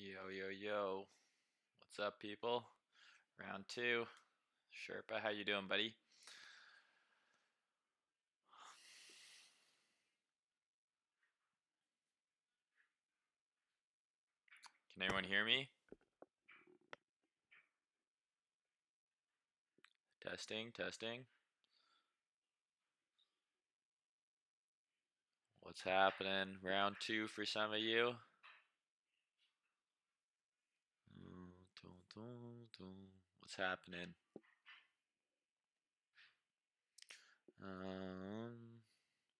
Yo, yo, yo. What's up, people? Round two. Sherpa, how you doing, buddy? Can anyone hear me? Testing, testing. What's happening? Round two for some of you. What's happening?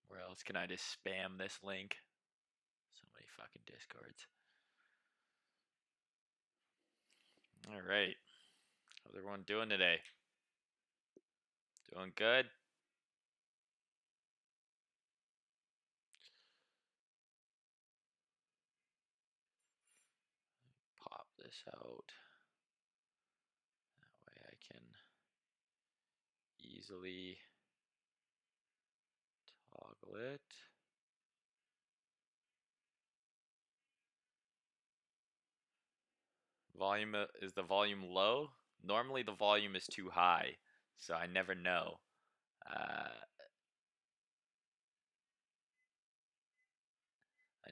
Where else can I just spam this link? So many fucking discords. All right. How's everyone doing today? Doing good? Pop this out. That way I can easily toggle it. Volume is the volume low? Normally the volume is too high, so I never know. I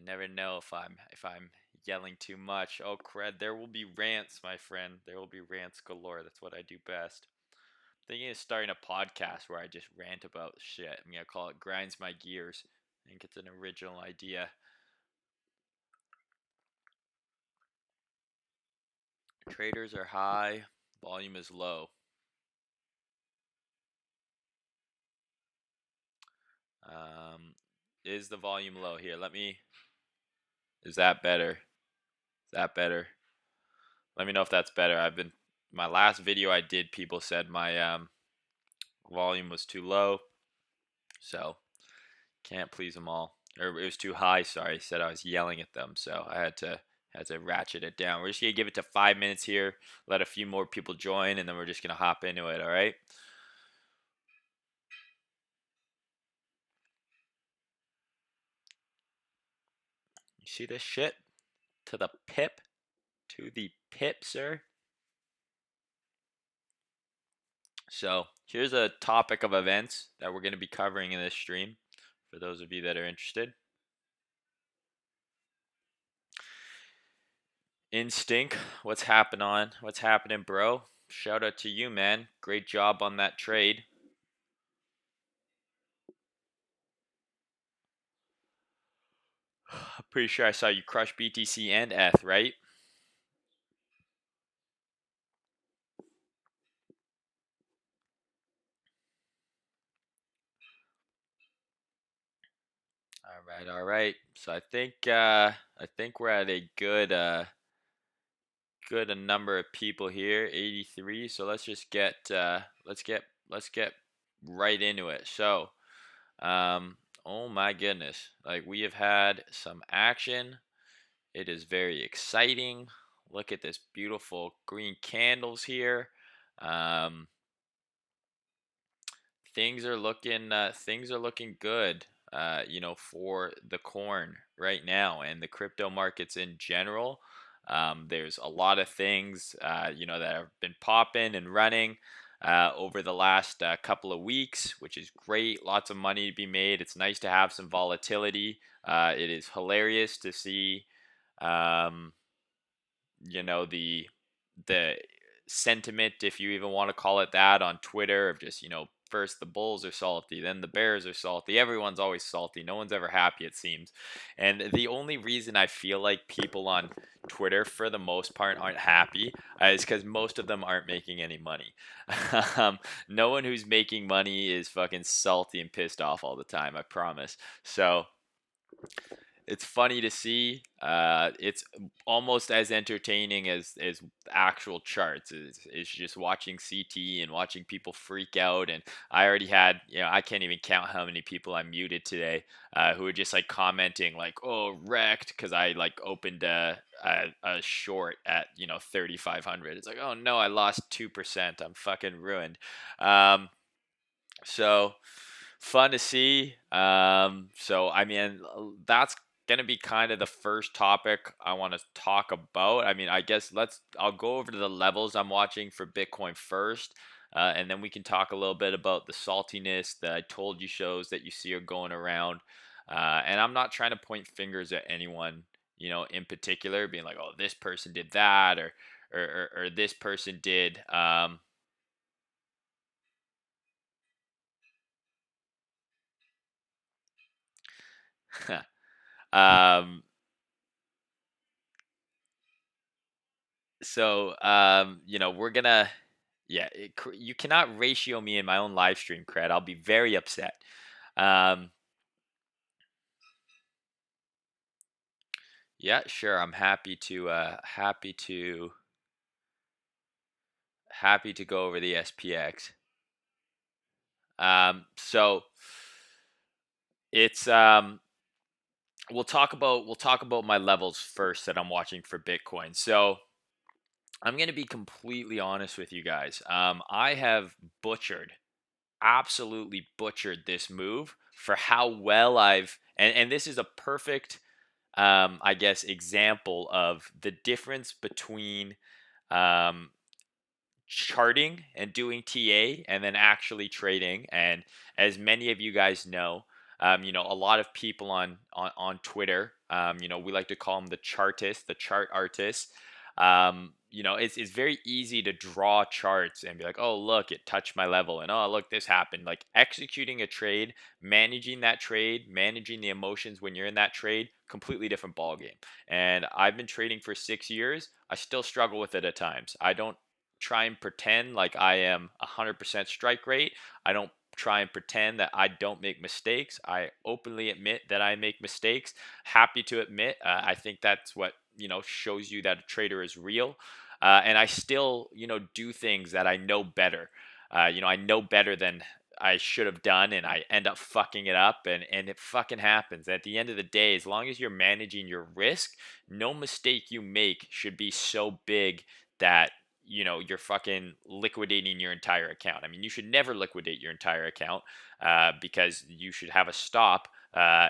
never know if I'm yelling too much. Oh crud, there will be rants, my friend. There will be rants galore. That's what I do best. I'm thinking of starting a podcast where I just rant about shit. I'm gonna call it Grinds My Gears. I think it's an original idea. Traders are high, volume is low. Is the volume low here? Is that better? Is that better? Let me know if that's better. My last video I did, people said my volume was too low, so can't please them all. Or it was too high, sorry. Said I was yelling at them, so I had to ratchet it down. We're just gonna give it to 5 minutes here, let a few more people join, and then we're just gonna hop into it, alright? You see this shit? To the pip? To the pip, sir. So here's a topic of events that we're going to be covering in this stream for those of you that are interested. Instinct, what's happening, bro? Shout out to you, man. Great job on that trade. I'm pretty sure I saw you crush BTC and ETH, right? All right. So I think we're at a good number of people here, 83. So let's just get right into it. So, oh my goodness, like we have had some action. It is very exciting. Look at this beautiful green candles here. Um, things are looking good. For the corn right now and the crypto markets in general. There's a lot of things, that have been popping and running over the last couple of weeks, which is great. Lots of money to be made. It's nice to have some volatility. It is hilarious to see, um, the sentiment, if you even want to call it that, on Twitter of just, first the Bulls are salty, then the Bears are salty. Everyone's always salty. No one's ever happy, it seems. And the only reason I feel like people on Twitter, for the most part, aren't happy is because most of them aren't making any money. No one who's making money is fucking salty and pissed off all the time, I promise. So it's funny to see. It's almost as entertaining as actual charts. It's just watching CT and watching people freak out. And I already had, I can't even count how many people I muted today who were just like commenting like, "Oh, wrecked," because I like opened a short at 3,500. It's like, oh no, I lost 2%. I'm fucking ruined. So fun to see. So I mean, that's going to be kind of the first topic I want to talk about. I mean, I guess I'll go over to the levels I'm watching for Bitcoin first. And then we can talk a little bit about the saltiness that I told you shows that you see are going around. And I'm not trying to point fingers at anyone, in particular, being like, oh, this person did that or this person did. um, we're gonna, yeah, you cannot ratio me in my own live stream cred. I'll be very upset. Um, yeah, sure. I'm happy to go over the SPX. So it's we'll talk about my levels first that I'm watching for Bitcoin. So I'm gonna be completely honest with you guys. I have absolutely butchered this move for how well and this is a perfect I guess example of the difference between um, charting and doing TA and then actually trading. And as many of you guys know, a lot of people on Twitter, we like to call them the chartists, the chart artists. It's very easy to draw charts and be like, oh, look, it touched my level. And oh, look, this happened. Like executing a trade, managing that trade, managing the emotions when you're in that trade, completely different ball game. And I've been trading for 6 years. I still struggle with it at times. I don't try and pretend like I am 100% strike rate. I don't try and pretend that I don't make mistakes. I openly admit that I make mistakes. Happy to admit. I think that's what shows you that a trader is real. And I still do things that I know better. I know better than I should have done, and I end up fucking it up, and it fucking happens. At the end of the day, as long as you're managing your risk, no mistake you make should be so big that you're fucking liquidating your entire account. I mean, you should never liquidate your entire account because you should have a stop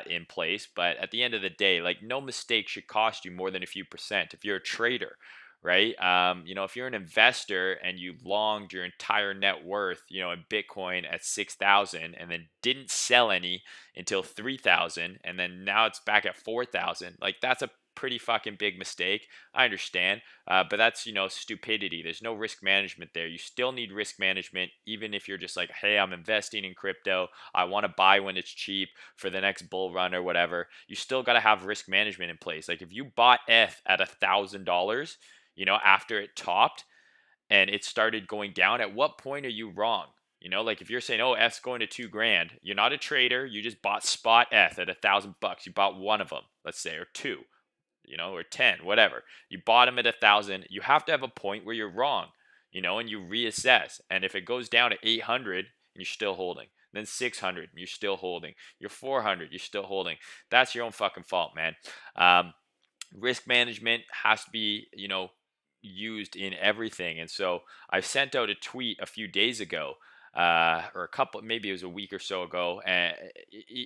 in place. But at the end of the day, like no mistake should cost you more than a few percent if you're a trader, right? If you're an investor and you longed your entire net worth, in Bitcoin at 6,000 and then didn't sell any until 3,000 and then now it's back at 4,000, like that's a pretty fucking big mistake. I understand. But that's, stupidity. There's no risk management there. You still need risk management, even if you're just like, hey, I'm investing in crypto. I want to buy when it's cheap for the next bull run or whatever. You still got to have risk management in place. Like if you bought ETH at $1,000, after it topped and it started going down, at what point are you wrong? Like if you're saying, oh, ETH's going to 2 grand, you're not a trader. You just bought spot ETH at $1,000. You bought one of them, let's say, or two, or 10, whatever. You bought them at 1,000. You have to have a point where you're wrong, and you reassess. And if it goes down to 800 and you're still holding, then 600, you're still holding, you're 400, you're still holding. That's your own fucking fault, man. Risk management has to be, used in everything. And so I sent out a tweet a few days ago, or a couple, maybe it was a week or so ago, and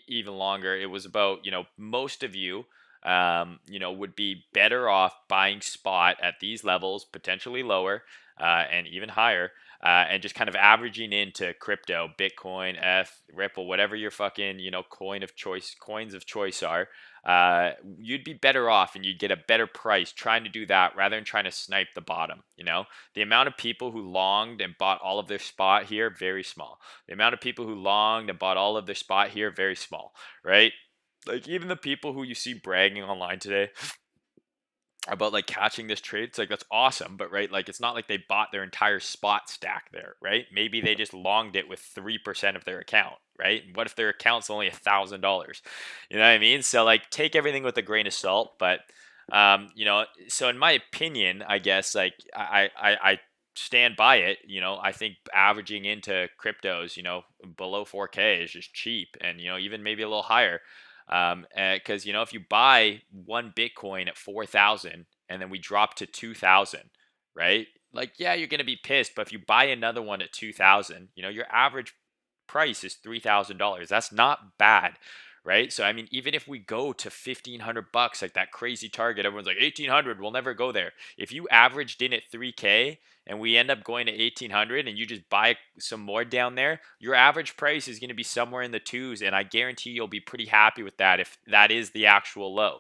even longer. It was about, most of you, would be better off buying spot at these levels, potentially lower, and even higher, and just kind of averaging into crypto, Bitcoin, Ripple, whatever your fucking, coins of choice are. You'd be better off and you'd get a better price trying to do that rather than trying to snipe the bottom. The amount of people who longed and bought all of their spot here, very small. The amount of people who longed and bought all of their spot here, very small, right? Like even the people who you see bragging online today about like catching this trade, it's like that's awesome, but right, like it's not like they bought their entire spot stack there, right? Maybe they just longed it with 3% of their account, right? What if their account's only $1,000? You know what I mean? So like take everything with a grain of salt, but so in my opinion, I guess like I stand by it. I think averaging into cryptos, below 4K is just cheap, and even maybe a little higher. Because if you buy one Bitcoin at 4,000 and then we drop to 2,000, right? Like, yeah, you're gonna be pissed, but if you buy another one at 2,000, your average price is $3,000. That's not bad, right? So I mean, even if we go to $1,500, like that crazy target, everyone's like 1,800, we'll never go there. If you averaged in at 3K and we end up going to 1,800 and you just buy some more down there, your average price is going to be somewhere in the twos, and I guarantee you'll be pretty happy with that if that is the actual low.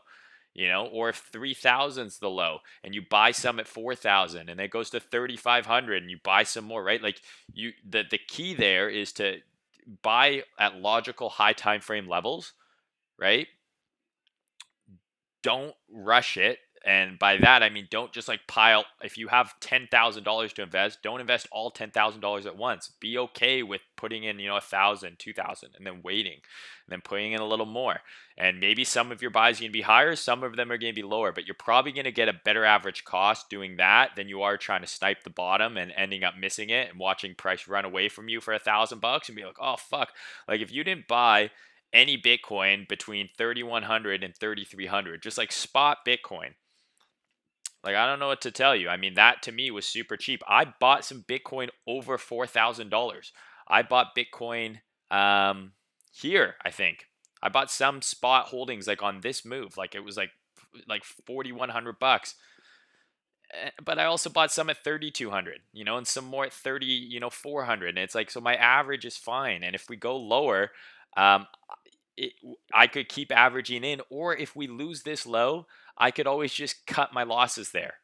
Or if 3,000's the low and you buy some at 4,000 and it goes to 3,500 and you buy some more, right? Like the key there is to buy at logical high time frame levels, right? Don't rush it. And by that, I mean, don't just like pile. If you have $10,000 to invest, don't invest all $10,000 at once. Be okay with putting in, 1,000, 2,000, and then waiting, and then putting in a little more. And maybe some of your buys are going to be higher, some of them are going to be lower, but you're probably going to get a better average cost doing that than you are trying to snipe the bottom and ending up missing it and watching price run away from you for $1,000 and be like, oh fuck. Like if you didn't buy any Bitcoin between 3,100 and 3,300, just like spot Bitcoin. Like, I don't know what to tell you. I mean, that to me was super cheap. I bought some Bitcoin over $4,000. I bought Bitcoin here, I think. I bought some spot holdings like on this move. Like it was like 4,100 bucks. But I also bought some at 3,200, and some more at 30, 400. And it's like, so my average is fine. And if we go lower, um, it, I could keep averaging in, or if we lose this low, I could always just cut my losses there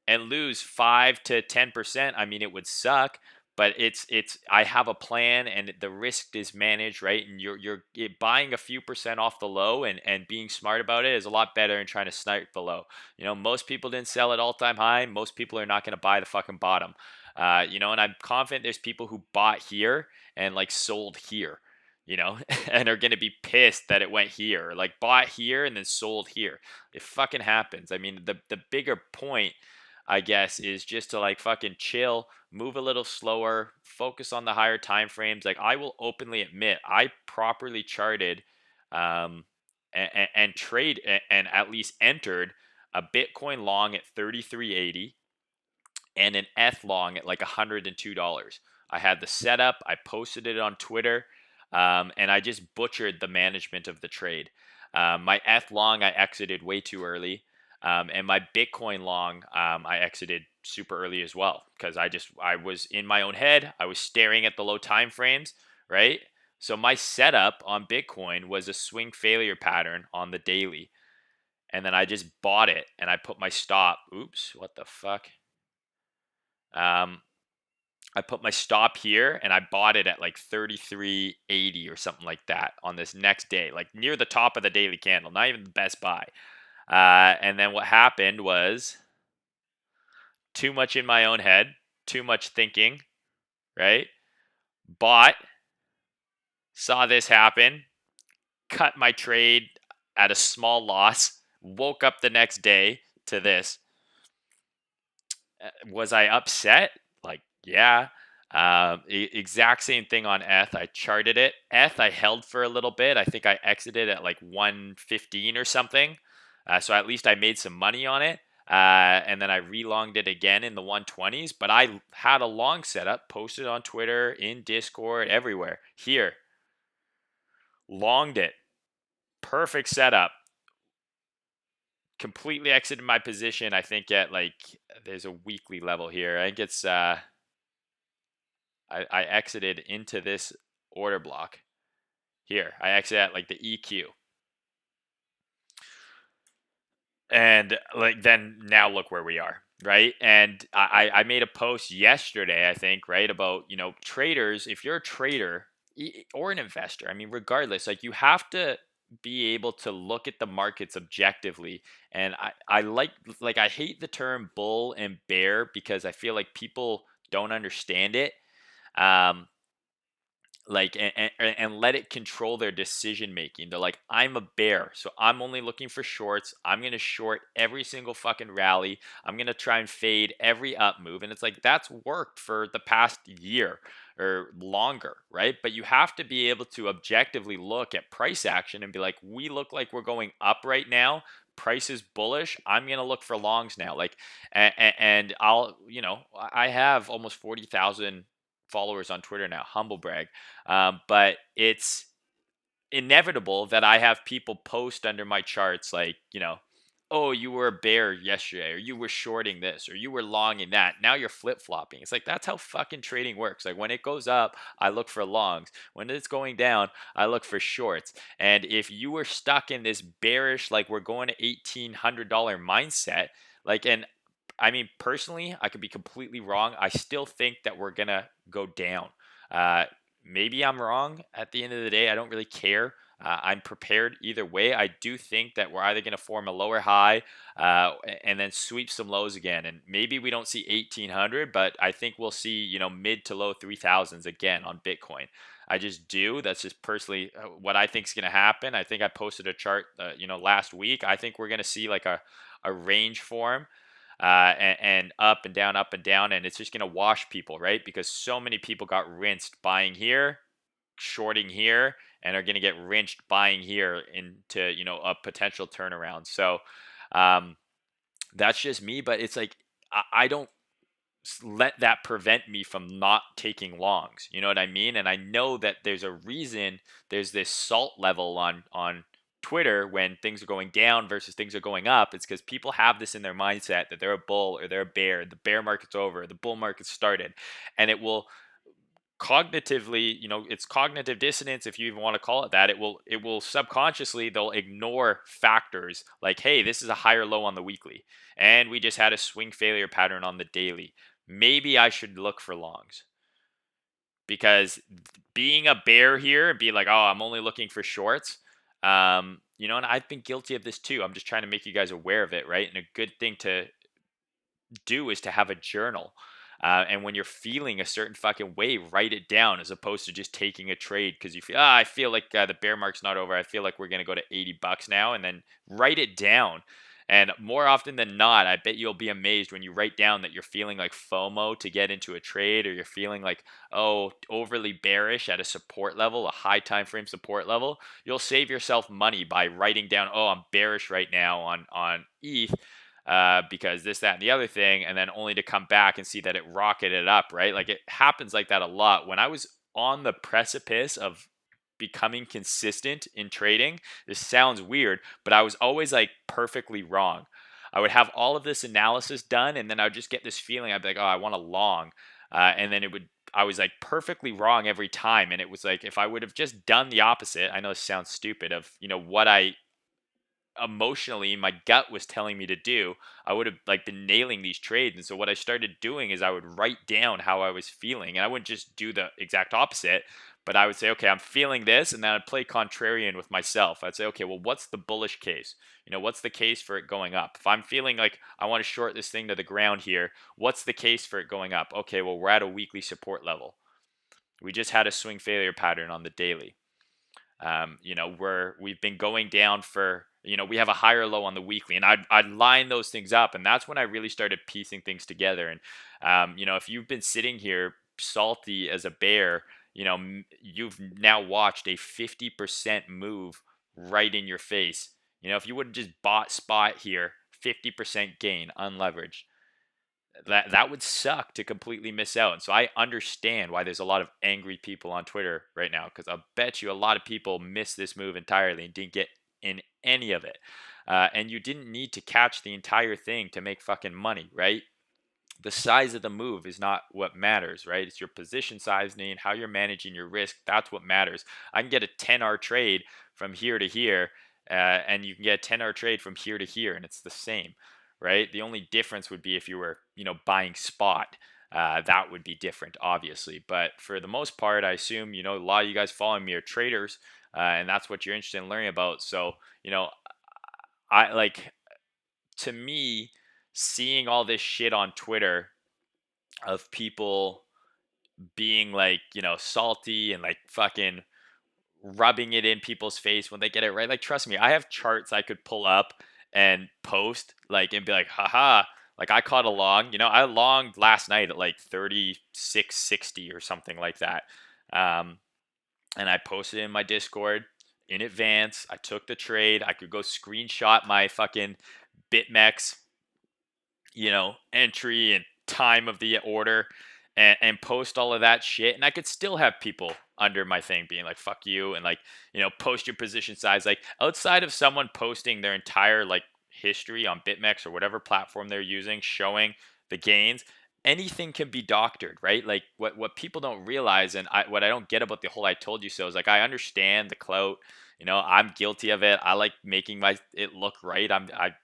and lose 5 to 10%. I mean, it would suck, but it's I have a plan and the risk is managed, right? And you're buying a few percent off the low and being smart about it is a lot better than trying to snipe the low. Most people didn't sell at all time high. Most people are not going to buy the fucking bottom. And I'm confident there's people who bought here and like sold here. And are going to be pissed that it went here, like bought here and then sold here. It fucking happens. I mean, the bigger point, I guess, is just to like fucking chill, move a little slower, focus on the higher time frames. Like I will openly admit, I properly charted, and trade and at least entered a Bitcoin long at 33.80 and an ETH long at like $102. I had the setup, I posted it on Twitter, and I just butchered the management of the trade. My ETH long, I exited way too early. And my Bitcoin long, I exited super early as well because I was in my own head. I was staring at the low time frames, right? So my setup on Bitcoin was a swing failure pattern on the daily, and then I just bought it and I put my stop. Oops, what the fuck? Um, I put my stop here and I bought it at like 33.80 or something like that on this next day, like near the top of the daily candle, not even the best buy. And then what happened was too much in my own head, too much thinking, right? Bought, saw this happen, cut my trade at a small loss, woke up the next day to this. Was I upset? Like, yeah. Exact same thing on ETH. I charted it. ETH, I held for a little bit. I think I exited at like 115 or something. So at least I made some money on it. And then I relonged it again in the 120s. But I had a long setup, posted on Twitter, in Discord, everywhere. Here, longed it. Perfect setup. Completely exited my position. I think at like there's a weekly level here. I think it's I exited into this order block here. I exit at like the EQ. And like then now look where we are, right? And I made a post yesterday, I think, right, about traders. If you're a trader or an investor, I mean, regardless, like you have to be able to look at the markets objectively. And I like I hate the term bull and bear because I feel like people don't understand it. Um, like and let it control their decision making. They're like, I'm a bear, so I'm only looking for shorts. I'm going to short every single fucking rally. I'm going to try and fade every up move. And it's like that's worked for the past year or longer, right? But you have to be able to objectively look at price action and be like, we look like we're going up right now. Price is bullish. I'm going to look for longs now. Like and I'll, I have almost 40,000 followers on Twitter now. Humble brag. But inevitable that I have people post under my charts like, oh, you were a bear yesterday, or you were shorting this, or you were longing that. Now you're flip flopping. It's like that's how fucking trading works. Like when it goes up, I look for longs. When it's going down, I look for shorts. And if you were stuck in this bearish, like we're going to $1,800 mindset, like, and I mean, personally, I could be completely wrong. I still think that we're gonna go down. Uh, Maybe I'm wrong at the end of the day. I don't really care. I'm prepared either way. I do think that we're either going to form a lower high and then sweep some lows again. And maybe we don't see 1800, but I think we'll see, mid to low 3000s again on Bitcoin. I just do. That's just personally what I think is going to happen. I think I posted a chart, last week. I think we're going to see like a range form and up and down, and it's just going to wash people, right? Because so many people got rinsed buying here, shorting here, and are going to get rinsed buying here into a potential turnaround. So um, that's just me, but it's like I don't let that prevent me from not taking longs. You know what I mean? And I know that there's a reason there's this salt level on Twitter when things are going down versus things are going up. It's because people have this in their mindset that they're a bull or they're a bear. The bear market's over, the bull market started, and it will cognitively, it's cognitive dissonance if you even want to call it that. It will subconsciously, they'll ignore factors like, hey, this is a higher low on the weekly and we just had a swing failure pattern on the daily. Maybe I should look for longs, because being a bear here and be like, oh, I'm only looking for shorts, and I've been guilty of this too. I'm just trying to make you guys aware of it, right? And a good thing to do is to have a journal. And when you're feeling a certain fucking way, write it down as opposed to just taking a trade because you feel, I feel like the bear market's not over. I feel like we're going to go to $80 now, and then write it down. And more often than not, I bet you'll be amazed when you write down that you're feeling like FOMO to get into a trade, or you're feeling like, oh, overly bearish at a support level, a high time frame support level. You'll save yourself money by writing down, oh, I'm bearish right now on ETH because this, that, and the other thing, and then only to come back and see that it rocketed up, right? Like it happens like that a lot. When I was on the precipice of becoming consistent in trading, this sounds weird, but I was always like perfectly wrong. I would have all of this analysis done, and then I would just get this feeling. I'd be like, oh, I want a long. And then I was like perfectly wrong every time. And it was like, if I would have just done the opposite, I know this sounds stupid, of, what I emotionally my gut was telling me to do, I would have like been nailing these trades. And so what I started doing is I would write down how I was feeling, and I wouldn't just do the exact opposite, but I would say, okay, I'm feeling this, and then I'd play contrarian with myself. I'd say, okay, well, what's the bullish case? What's the case for it going up? If I'm feeling like I want to short this thing to the ground here, what's the case for it going up? Okay, well, we're at a weekly support level. We just had a swing failure pattern on the daily. We've been going down for, we have a higher low on the weekly, and I'd line those things up, and that's when I really started piecing things together. And if you've been sitting here salty as a bear, you've now watched a 50% move right in your face. If you would have just bought spot here, 50% gain unleveraged, that would suck to completely miss out. And so I understand why there's a lot of angry people on Twitter right now, because I'll bet you a lot of people missed this move entirely and didn't get in any of it. And you didn't need to catch the entire thing to make fucking money, right? The size of the move is not what matters, right? It's your position sizing, how you're managing your risk. That's what matters. I can get a 10R trade from here to here, and you can get a 10R trade from here to here, and it's the same, right? The only difference would be if you were, buying spot. That would be different, obviously. But for the most part, I assume, a lot of you guys following me are traders, and that's what you're interested in learning about. So, I like, to me, seeing all this shit on Twitter of people being like, salty and like fucking rubbing it in people's face when they get it right. Like, trust me, I have charts I could pull up and post, like, and be like, haha, like I caught a long, I longed last night at like 36.60 or something like that. Um, and I posted it in my Discord in advance. I took the trade. I could go screenshot my fucking BitMEX, entry and time of the order, and post all of that shit. And I could still have people under my thing being like fuck you and like post your position size. Like outside of someone posting their entire like history on BitMEX or whatever platform they're using showing the gains, anything can be doctored, right? Like what people don't realize, and what I don't get about the whole "I told you so" is like I understand the clout. I'm guilty of it. I like making my it look right. I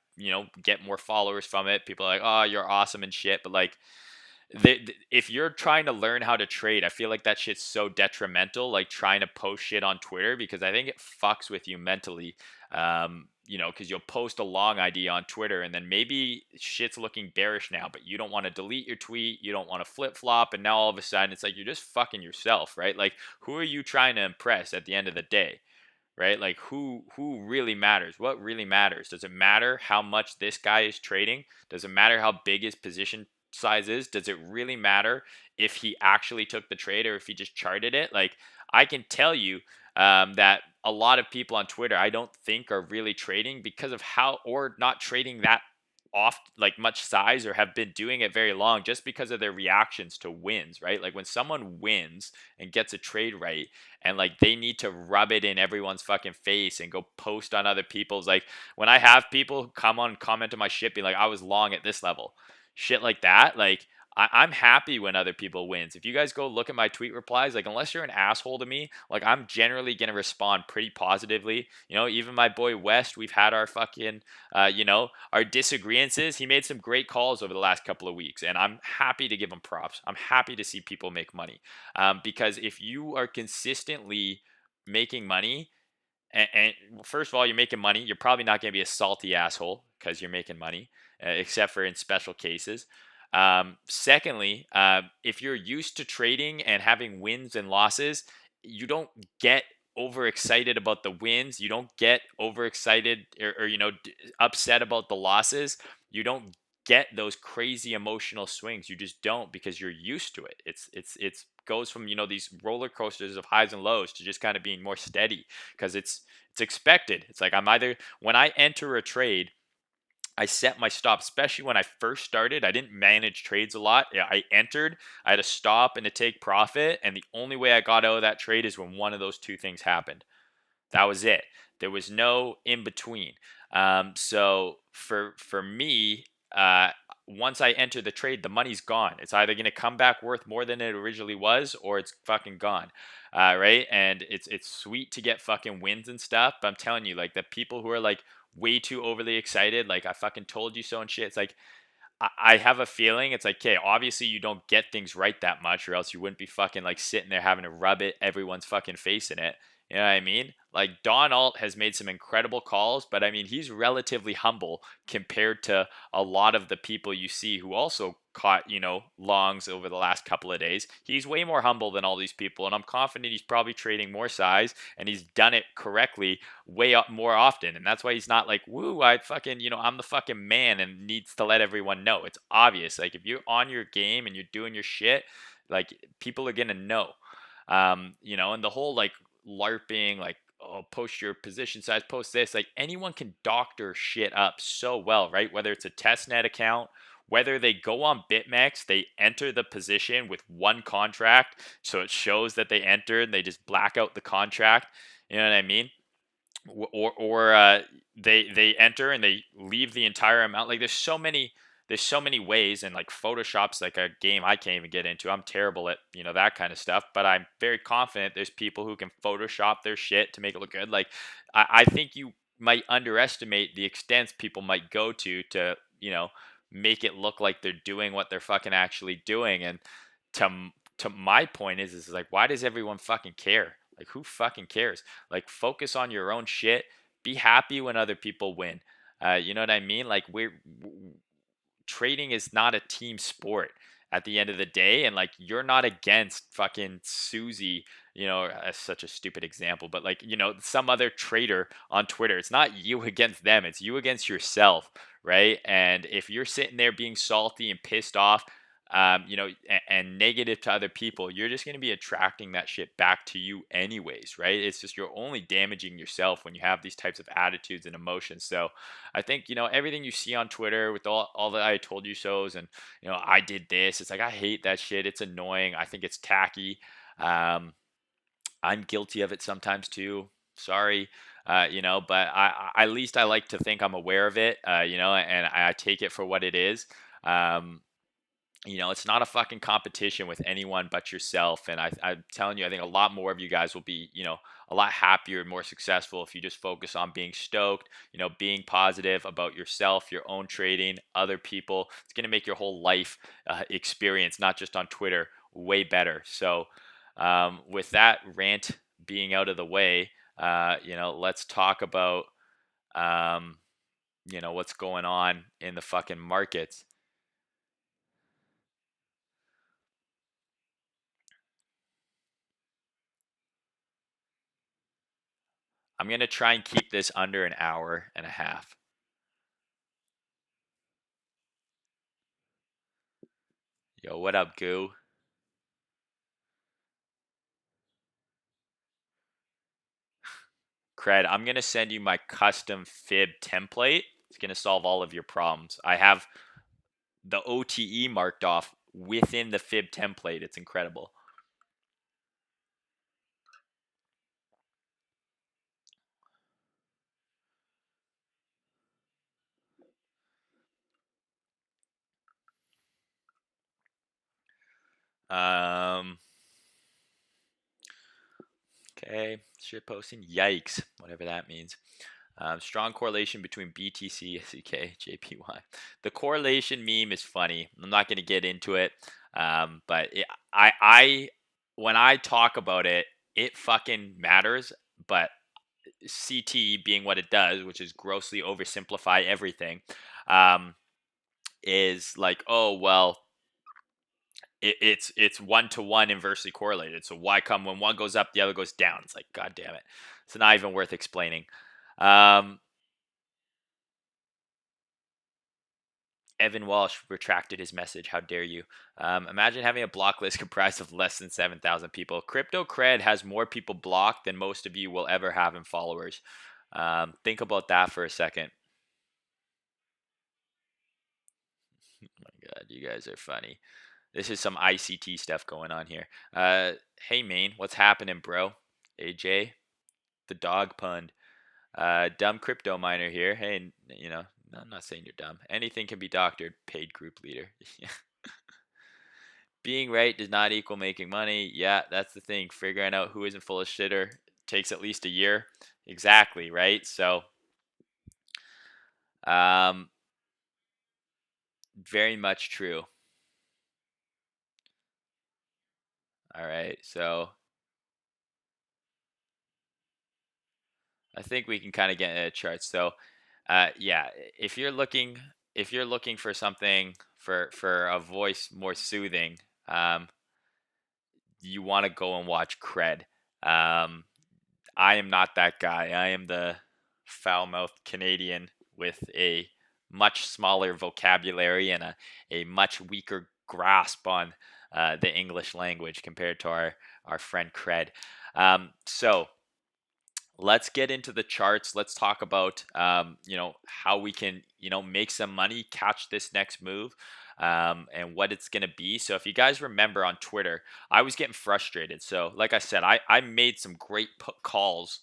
get more followers from it. People are like, "Oh, you're awesome" and shit. But like, if you're trying to learn how to trade, I feel like that shit's so detrimental. Like trying to post shit on Twitter because I think it fucks with you mentally. Because you'll post a long idea on Twitter and then maybe shit's looking bearish now, but you don't want to delete your tweet, you don't want to flip flop, and now all of a sudden it's like you're just fucking yourself, right? Like, who are you trying to impress at the end of the day? Right? Like who really matters? What really matters? Does it matter how much this guy is trading? Does it matter how big his position size is? Does it really matter if he actually took the trade or if he just charted it? Like I can tell you that a lot of people on Twitter I don't think are really trading because of how or not trading that off like much size or have been doing it very long just because of their reactions to wins, right? Like when someone wins and gets a trade right and like they need to rub it in everyone's fucking face and go post on other people's, like when I have people come on comment on my shit being like I was long at this level, shit like that, like I'm happy when other people wins. If you guys go look at my tweet replies, like unless you're an asshole to me, like I'm generally gonna respond pretty positively. Even my boy West, we've had our fucking our disagreements. He made some great calls over the last couple of weeks, and I'm happy to give him props. I'm happy to see people make money, because if you are consistently making money, and first of all, you're making money, you're probably not going to be a salty asshole because you're making money, except for in special cases. Secondly, if you're used to trading and having wins and losses, you don't get overexcited about the wins. You don't get overexcited or upset about the losses. You don't get those crazy emotional swings. You just don't because you're used to it. It's goes from these roller coasters of highs and lows to just kind of being more steady because it's expected. It's like I'm either when I enter a trade, I set my stop, especially when I first started. I didn't manage trades a lot. Yeah, I entered, I had a stop and to take profit, and the only way I got out of that trade is when one of those two things happened. That was it. There was no in between. So for me, once I enter the trade, the money's gone. It's either going to come back worth more than it originally was, or it's fucking gone. Right? And it's sweet to get fucking wins and stuff. But I'm telling you, like the people who are like way too overly excited, like I fucking told you so and shit. It's like I have a feeling it's like, okay, obviously you don't get things right that much, or else you wouldn't be fucking like sitting there having to rub it everyone's fucking face in it. You know what I mean? Like Don Alt has made some incredible calls, but I mean he's relatively humble compared to a lot of the people you see who also caught longs over the last couple of days. He's way more humble than all these people, and I'm confident he's probably trading more size and he's done it correctly way up more often, and that's why he's not like woo I fucking I'm the fucking man and needs to let everyone know. It's obvious. Like if you're on your game and you're doing your shit, like people are gonna know. And the whole like larping, like oh post your position size, post this, like anyone can doctor shit up so well, right? Whether it's a testnet account, whether they go on BitMEX, they enter the position with one contract so it shows that they entered and they just black out the contract. You know what I mean? Or they enter and they leave the entire amount. Like there's so many ways, and like Photoshop's like a game I can't even get into. I'm terrible at that kind of stuff, but I'm very confident there's people who can Photoshop their shit to make it look good. Like I think you might underestimate the extents people might go to make it look like they're doing what they're fucking actually doing. And to to my point is like why does everyone fucking care? Like who fucking cares? Like focus on your own shit. Be happy when other people win. You know what I mean? Like trading is not a team sport at the end of the day, and like you're not against fucking Susie. That's such a stupid example, but like some other trader on Twitter. It's not you against them. It's you against yourself, right? And if you're sitting there being salty and pissed off, and negative to other people, you're just going to be attracting that shit back to you anyways, right? It's just you're only damaging yourself when you have these types of attitudes and emotions. So I think, everything you see on Twitter with all the I told you so's and, I did this, it's like, I hate that shit. It's annoying. I think it's tacky. Um, I'm guilty of it sometimes too. Sorry. But at least I like to think I'm aware of it, and I take it for what it is. Um, it's not a fucking competition with anyone but yourself. And I'm telling you, I think a lot more of you guys will be, a lot happier and more successful if you just focus on being stoked, being positive about yourself, your own trading, other people. It's going to make your whole life experience, not just on Twitter, way better. So, with that rant being out of the way, let's talk about, um, what's going on in the fucking markets. I'm going to try and keep this under an hour and a half. Yo, what up, Goo? Cred, I'm going to send you my custom fib template. It's going to solve all of your problems. I have the OTE marked off within the fib template. It's incredible. Um, okay, shit posting. Yikes, whatever that means. Strong correlation between BTC, SEK, JPY. The correlation meme is funny. I'm not going to get into it, but when I talk about it, it fucking matters. But CT being what it does, which is grossly oversimplify everything, um, is like, oh well, it's 1-to-1 inversely correlated. So why come when one goes up, the other goes down? It's like, god damn it, it's not even worth explaining. Um, Evan Walsh retracted his message. How dare you? Imagine having a block list comprised of less than 7,000 people. Crypto Cred has more people blocked than most of you will ever have in followers. Think about that for a second. Oh my god, you guys are funny. This is some ICT stuff going on here. Hey Mayne, what's happening, bro? AJ, the dog pun. Dumb crypto miner here. Hey, I'm not saying you're dumb. Anything can be doctored. Paid group leader. Being right does not equal making money. Yeah, that's the thing. Figuring out who isn't full of shitter takes at least a year. Exactly, right? So, um, very much true. All right. So, I think we can kind of get into a chart. So, yeah, if you're looking for something for a voice more soothing, you want to go and watch Cred. Um, I am not that guy. I am the foul-mouthed Canadian with a much smaller vocabulary and a much weaker grasp on the English language compared to our friend Cred. So let's get into the charts. Let's talk about how we can make some money, catch this next move, and what it's going to be. So if you guys remember on Twitter, I was getting frustrated. So like I said, I made some great put calls,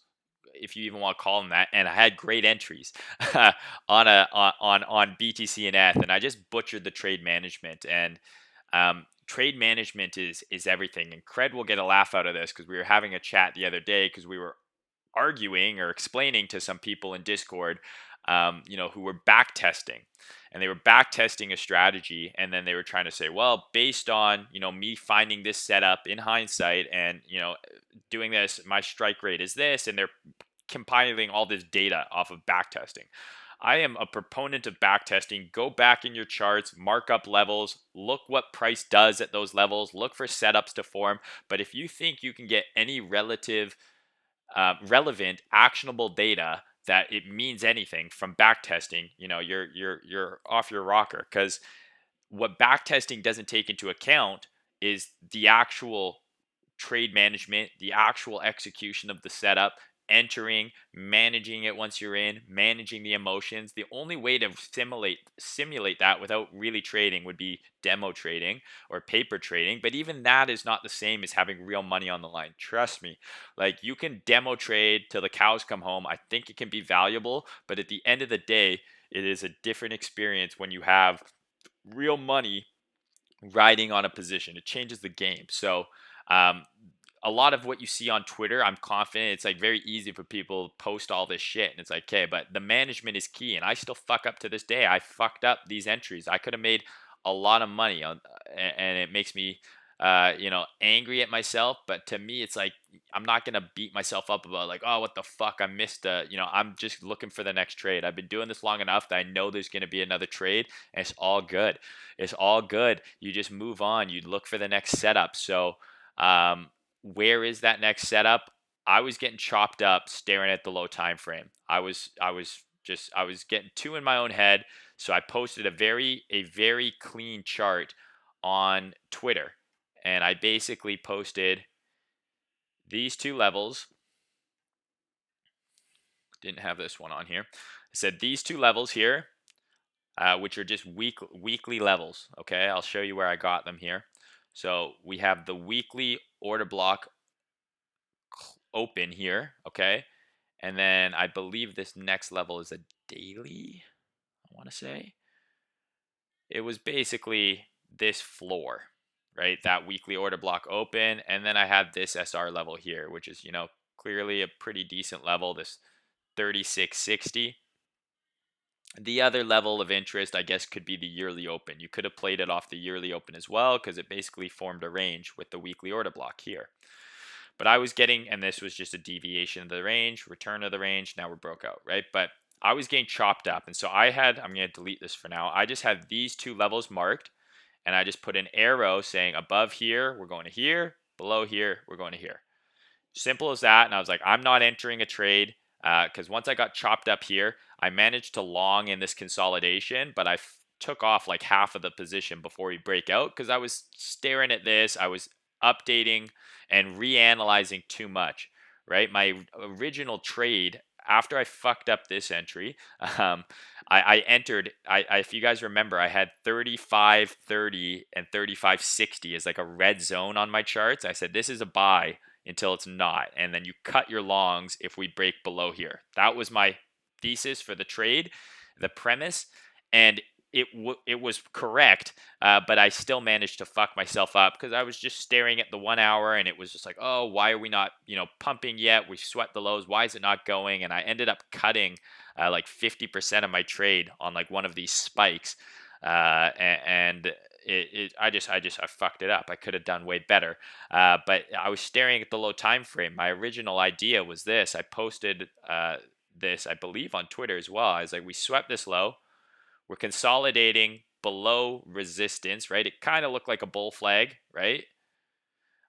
if you even want to call them that, and I had great entries on BTC and ETH, and I just butchered the trade management. And trade management is everything. And Cred will get a laugh out of this because we were having a chat the other day because we were arguing or explaining to some people in Discord, who were back testing, and they were back testing a strategy, and then they were trying to say, well, based on me finding this setup in hindsight, and doing this, my strike rate is this, and they're compiling all this data off of back testing. I am a proponent of back testing. Go back in your charts, mark up levels, look what price does at those levels, look for setups to form. But if you think you can get any relevant, actionable data that it means anything from backtesting, you're off your rocker. Because what backtesting doesn't take into account is the actual trade management, the actual execution of the setup, entering, managing it once you're in, managing the emotions. The only way to simulate that without really trading would be demo trading or paper trading, but even that is not the same as having real money on the line. Trust me. Like, you can demo trade till the cows come home. I think it can be valuable, but at the end of the day, it is a different experience when you have real money riding on a position. It changes the game. So, um, a lot of what you see on Twitter, I'm confident it's like very easy for people to post all this shit. And it's like, okay, but the management is key. And I still fuck up to this day. I fucked up these entries. I could have made a lot of money on, and it makes me, angry at myself. But to me, it's like, I'm not going to beat myself up about like, oh, what the fuck? I missed I'm just looking for the next trade. I've been doing this long enough that I know there's going to be another trade, and it's all good. It's all good. You just move on. You look for the next setup. So, where is that next setup? I was getting chopped up staring at the low time frame. I was getting too in my own head. So I posted a very clean chart on Twitter. And I basically posted these two levels. Didn't have this one on here. I said these two levels here, which are just weekly levels. Okay, I'll show you where I got them here. So we have the weekly order block open here, okay? And then I believe this next level is a daily, I want to say. It was basically this floor, right? That weekly order block open. And then I had this SR level here, which is, clearly a pretty decent level, this 3660. The other level of interest, I guess, could be the yearly open. You could have played it off the yearly open as well, because it basically formed a range with the weekly order block here. But I was getting, and this was just a deviation of the range, return of the range. Now we're broke out, right? But I was getting chopped up. And so I'm going to delete this for now. I just had these two levels marked, and I just put an arrow saying above here, we're going to here, below here, we're going to here. Simple as that. And I was like, I'm not entering a trade, because once I got chopped up here, I managed to long in this consolidation, but I took off like half of the position before we break out because I was staring at this. I was updating and reanalyzing too much, right? My original trade, after I fucked up this entry, I entered, if you guys remember, I had 35.30 and 35.60 as like a red zone on my charts. I said, this is a buy until it's not. And then you cut your longs if we break below here. That was my thesis for the trade, the premise. And it was correct, but I still managed to fuck myself up because I was just staring at the 1 hour and it was just like, oh, why are we not, pumping yet? We sweat the lows. Why is it not going? And I ended up cutting like 50% of my trade on like one of these spikes, and I fucked it up. I could have done way better, but I was staring at the low time frame. My original idea was this. I posted this, I believe, on Twitter as well. I was like, we swept this low. We're consolidating below resistance, right? It kind of looked like a bull flag, right?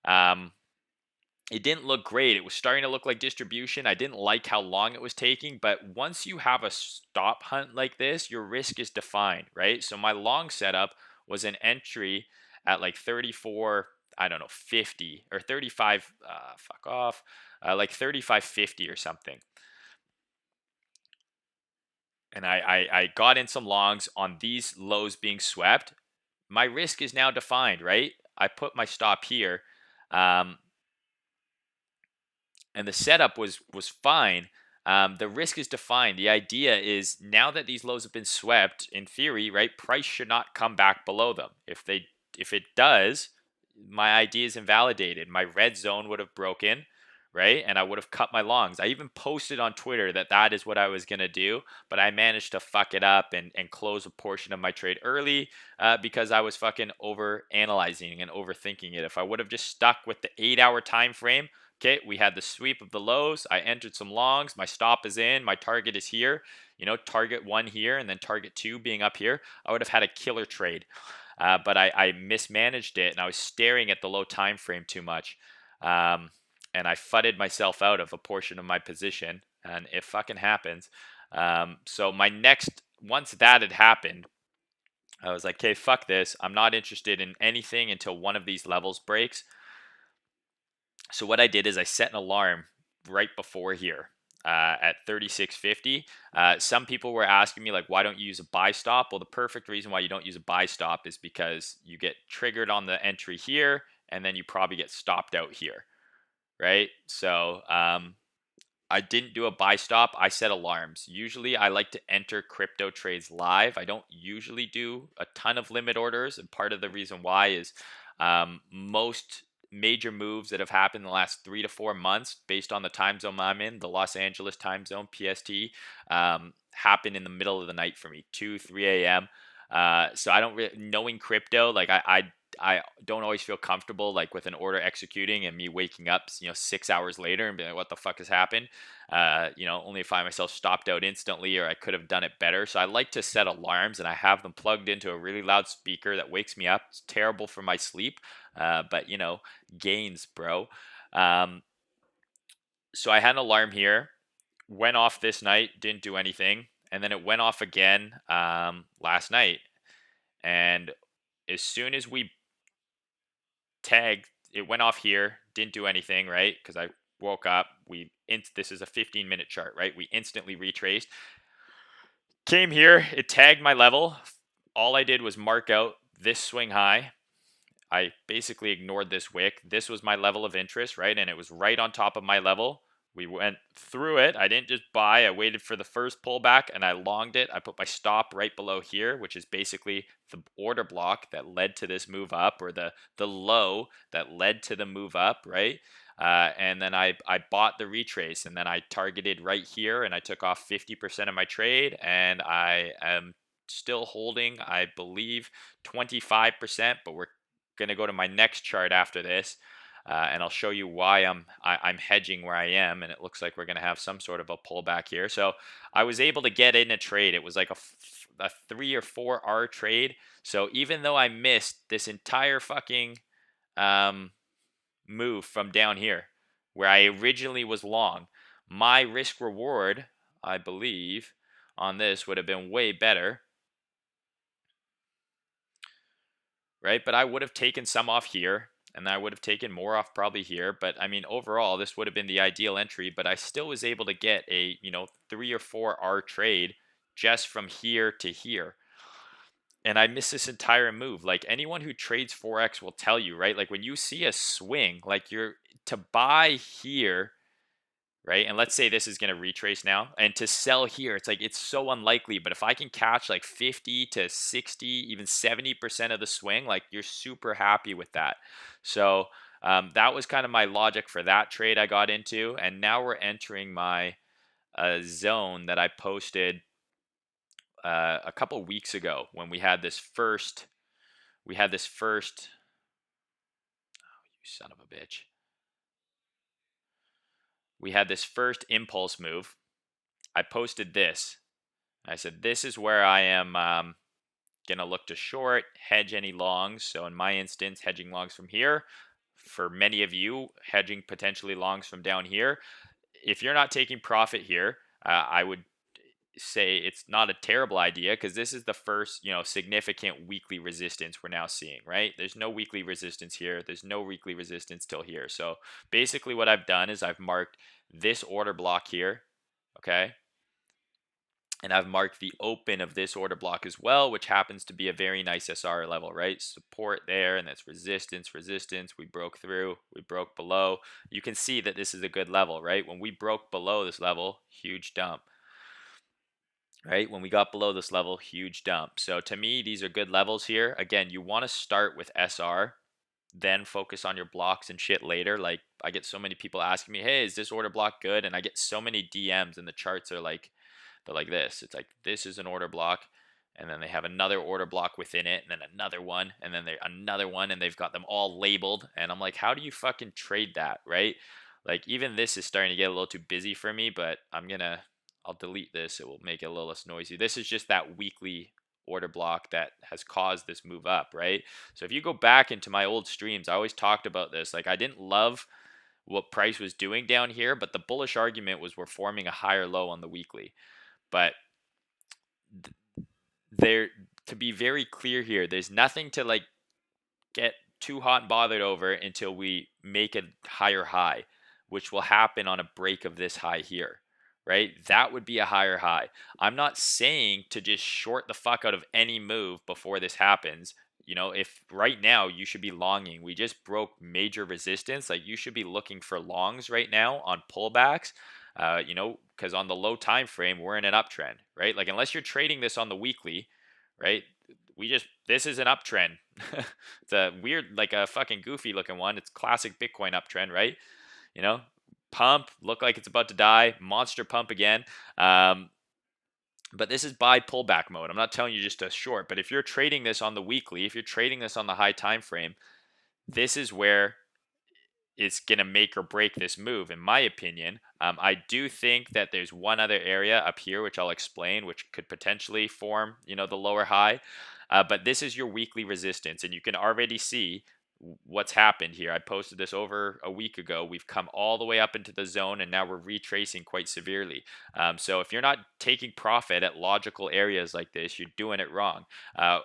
It didn't look great. It was starting to look like distribution. I didn't like how long it was taking, but once you have a stop hunt like this, your risk is defined, right? So my long setup was an entry at like 34, I don't know, 50 or 35, fuck off, like 35.50 or something. And I got in some longs on these lows being swept. My risk is now defined, right? I put my stop here, and the setup was fine. The risk is defined. The idea is now that these lows have been swept, in theory, right, price should not come back below them. If it does, my idea is invalidated. My red zone would have broken, right? And I would have cut my longs. I even posted on Twitter that is what I was going to do, but I managed to fuck it up and close a portion of my trade early because I was fucking over analyzing and overthinking it. If I would have just stuck with the 8-hour time frame, okay, we had the sweep of the lows. I entered some longs. My stop is in. My target is here. Target 1 here and then target 2 being up here. I would have had a killer trade. But I mismanaged it and I was staring at the low time frame too much. And I fudded myself out of a portion of my position, and it fucking happens. So once that had happened, I was like, okay, fuck this. I'm not interested in anything until one of these levels breaks. So what I did is I set an alarm right before here at 36.50. Some people were asking me, like, why don't you use a buy stop? Well, the perfect reason why you don't use a buy stop is because you get triggered on the entry here, and then you probably get stopped out here, right? So I didn't do a buy stop. I set alarms. Usually, I like to enter crypto trades live. I don't usually do a ton of limit orders. And part of the reason why is most major moves that have happened in the last 3 to 4 months, based on the time zone I'm in, the Los Angeles time zone, PST, happen in the middle of the night for me, 2, 3 a.m. So I don't really, knowing crypto, like I don't always feel comfortable like with an order executing and me waking up, 6 hours later and being like, what the fuck has happened? Only find myself stopped out instantly or I could have done it better. So I like to set alarms and I have them plugged into a really loud speaker that wakes me up. It's terrible for my sleep, but gains, bro. Um, so I had an alarm here, went off this night, didn't do anything, and then it went off again last night. And as soon as we tagged, it went off here, didn't do anything, right? Because I woke up. This is a 15-minute chart, right? We instantly retraced. Came here, it tagged my level. All I did was mark out this swing high. I basically ignored this wick. This was my level of interest, right? And it was right on top of my level. We went through it. I didn't just buy. I waited for the first pullback and I longed it. I put my stop right below here, which is basically the order block that led to this move up, or the low that led to the move up, right? And then I bought the retrace, and then I targeted right here and I took off 50% of my trade, and I am still holding, I believe, 25%, but we're going to go to my next chart after this, and I'll show you why I'm hedging where I am, and it looks like we're going to have some sort of a pullback here. So I was able to get in a trade. It was like a 3 or 4 hour trade. So even though I missed this entire fucking move from down here, where I originally was long, my risk reward, I believe, on this would have been way better, right? But I would have taken some off here, and I would have taken more off probably here. But I mean, overall, this would have been the ideal entry, but I still was able to get a, 3 or 4 hour trade just from here to here. And I missed this entire move. Like, anyone who trades Forex will tell you, right? Like, when you see a swing, like, you're to buy here, right? And let's say this is going to retrace now, and to sell here, it's like, it's so unlikely. But if I can catch like 50 to 60, even 70% of the swing, like, you're super happy with that. So that was kind of my logic for that trade I got into. And now we're entering my zone that I posted a couple weeks ago when we had this first, oh, you son of a bitch. We had this first impulse move. I posted this. I said, this is where I am going to look to short, hedge any longs. So in my instance, hedging longs from here. For many of you, hedging potentially longs from down here. If you're not taking profit here, I would say it's not a terrible idea, because this is the first, significant weekly resistance we're now seeing, right? There's no weekly resistance here. There's no weekly resistance till here. So basically what I've done is I've marked this order block here, okay? And I've marked the open of this order block as well, which happens to be a very nice SR level, right? Support there, and that's resistance, resistance. We broke through, we broke below. You can see that this is a good level, right? When we broke below this level, huge dump, right? When we got below this level, huge dump. So to me, these are good levels here. Again, you want to start with SR, then focus on your blocks and shit later. Like, I get so many people asking me, hey, is this order block good? And I get so many DMs, and the charts are like, they're like this. It's like, this is an order block, and then they have another order block within it, and then another one, and then another one, and they've got them all labeled. And I'm like, how do you fucking trade that, right? Like, even this is starting to get a little too busy for me, but I'll delete this. It will make it a little less noisy. This is just that weekly order block that has caused this move up, right? So if you go back into my old streams, I always talked about this. Like, I didn't love what price was doing down here, but the bullish argument was we're forming a higher low on the weekly. But there, to be very clear here, there's nothing to like get too hot and bothered over until we make a higher high. which will happen on a break of this high here, right? That would be a higher high. I'm not saying to just short the fuck out of any move before this happens. If right now you should be longing, we just broke major resistance. Like, you should be looking for longs right now on pullbacks. Because on the low time frame, we're in an uptrend, right? Like, unless you're trading this on the weekly, right? This is an uptrend. It's a weird, like a fucking goofy looking one. It's classic Bitcoin uptrend, right? You know, pump, look like it's about to die, monster pump again. But this is buy pullback mode. I'm not telling you just to short, but if you're trading this on the weekly, if you're trading this on the high time frame, this is where it's going to make or break this move, in my opinion. I do think that there's one other area up here, which I'll explain, which could potentially form, the lower high. But this is your weekly resistance, and you can already see what's happened here. I posted this over a week ago. We've come all the way up into the zone, and now we're retracing quite severely. So if you're not taking profit at logical areas like this, you're doing it wrong.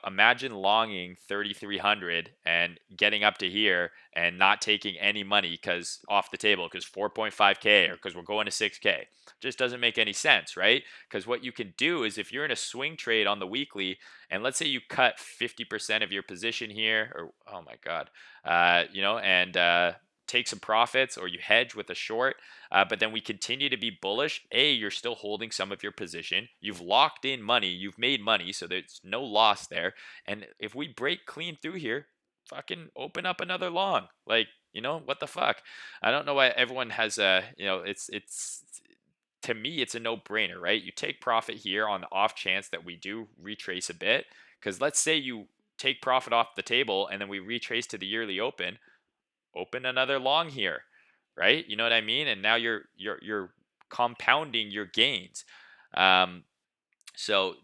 Imagine longing 3,300 and getting up to here and not taking any money because off the table because 4.5K or because we're going to 6K. Just doesn't make any sense, right? Because what you can do is if you're in a swing trade on the weekly, and let's say you cut 50% of your position here, or oh my God, and take some profits, or you hedge with a short, but then we continue to be bullish. You're still holding some of your position. You've locked in money. You've made money, so there's no loss there. And if we break clean through here, fucking open up another long. Like, what the fuck? I don't know why everyone has it's to me, it's a no-brainer, right? You take profit here on the off chance that we do retrace a bit, because let's say you take profit off the table and then we retrace to the yearly open another long here, right? You know what I mean? And now you're compounding your gains. So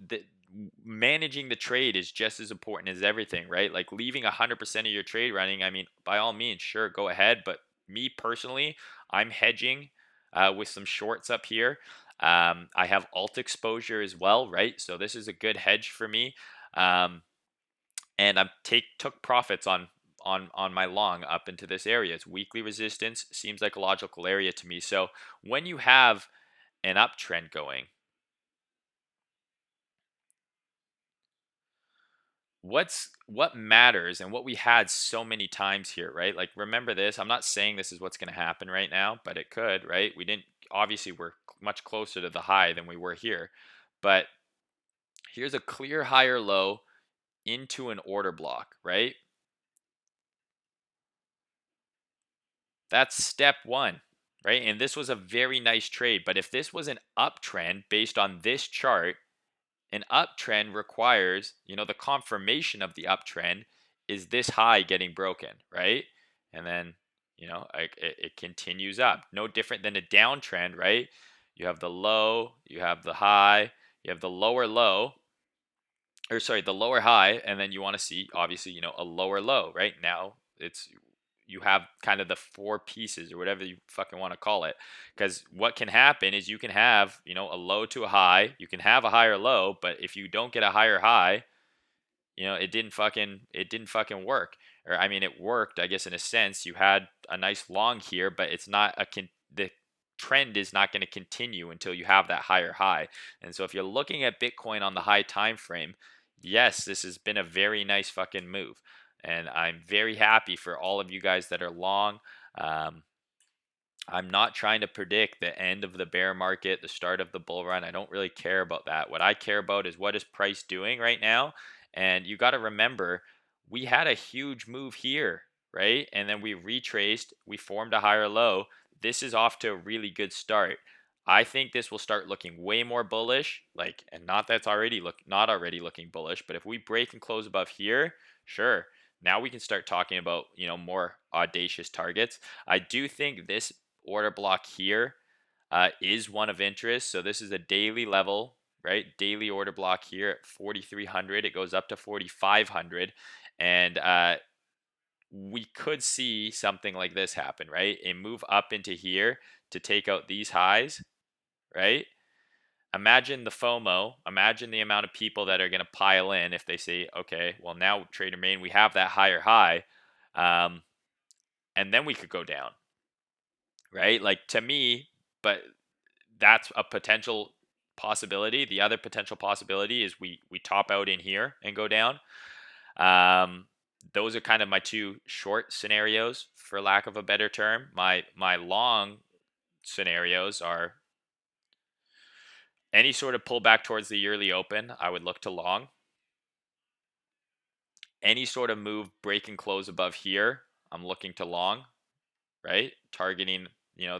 managing the trade is just as important as everything, right? Like leaving 100% of your trade running. I mean, by all means, sure, go ahead. But me personally, I'm hedging with some shorts up here. I have alt exposure as well, right? So this is a good hedge for me. And I took profits on my long up into this area. It's weekly resistance, seems like a logical area to me. So when you have an uptrend going, what matters and what we had so many times here, right? Like, remember this. I'm not saying this is what's going to happen right now, but it could, right? We didn't obviously, we're much closer to the high than we were here, but here's a clear higher low into an order block, right? That's step one, right? And this was a very nice trade. But if this was an uptrend based on this chart, an uptrend requires, the confirmation of the uptrend is this high getting broken, right? And then, it continues up. No different than a downtrend, right? You have the low, you have the high, you have the lower low, or sorry, the lower high, and then you want to see obviously, a lower low, right? Now it's you have kind of the four pieces or whatever you fucking want to call it. Because what can happen is you can have, a low to a high, you can have a higher low, but if you don't get a higher high, it didn't fucking work. Or I mean, it worked, I guess, in a sense. You had a nice long here, but it's not the trend is not going to continue until you have that higher high. And so if you're looking at Bitcoin on the high time frame, yes, this has been a very nice fucking move. And I'm very happy for all of you guys that are long. Um, I'm not trying to predict the end of the bear market, the start of the bull run. I don't really care about that. What I care about is what is price doing right now. And you got to remember, we had a huge move here, right? And then we retraced, we formed a higher low. This is off to a really good start. I think this will start looking way more bullish, like, and not already looking bullish, but if we break and close above here, sure. Now we can start talking about, more audacious targets. I do think this order block here is one of interest. So this is a daily level, right? Daily order block here at 4,300. It goes up to 4,500. And we could see something like this happen, right? A move up into here to take out these highs, right? Imagine the FOMO. Imagine the amount of people that are going to pile in if they say, okay, well, now Trader Mayne, we have that higher high. And then we could go down. right? Like to me, but that's a potential possibility. The other potential possibility is we top out in here and go down. Um, those are kind of my two short scenarios, for lack of a better term. My long scenarios are any sort of pullback towards the yearly open. I would look to long. Any sort of move break and close above here, I'm looking to long, right? Targeting,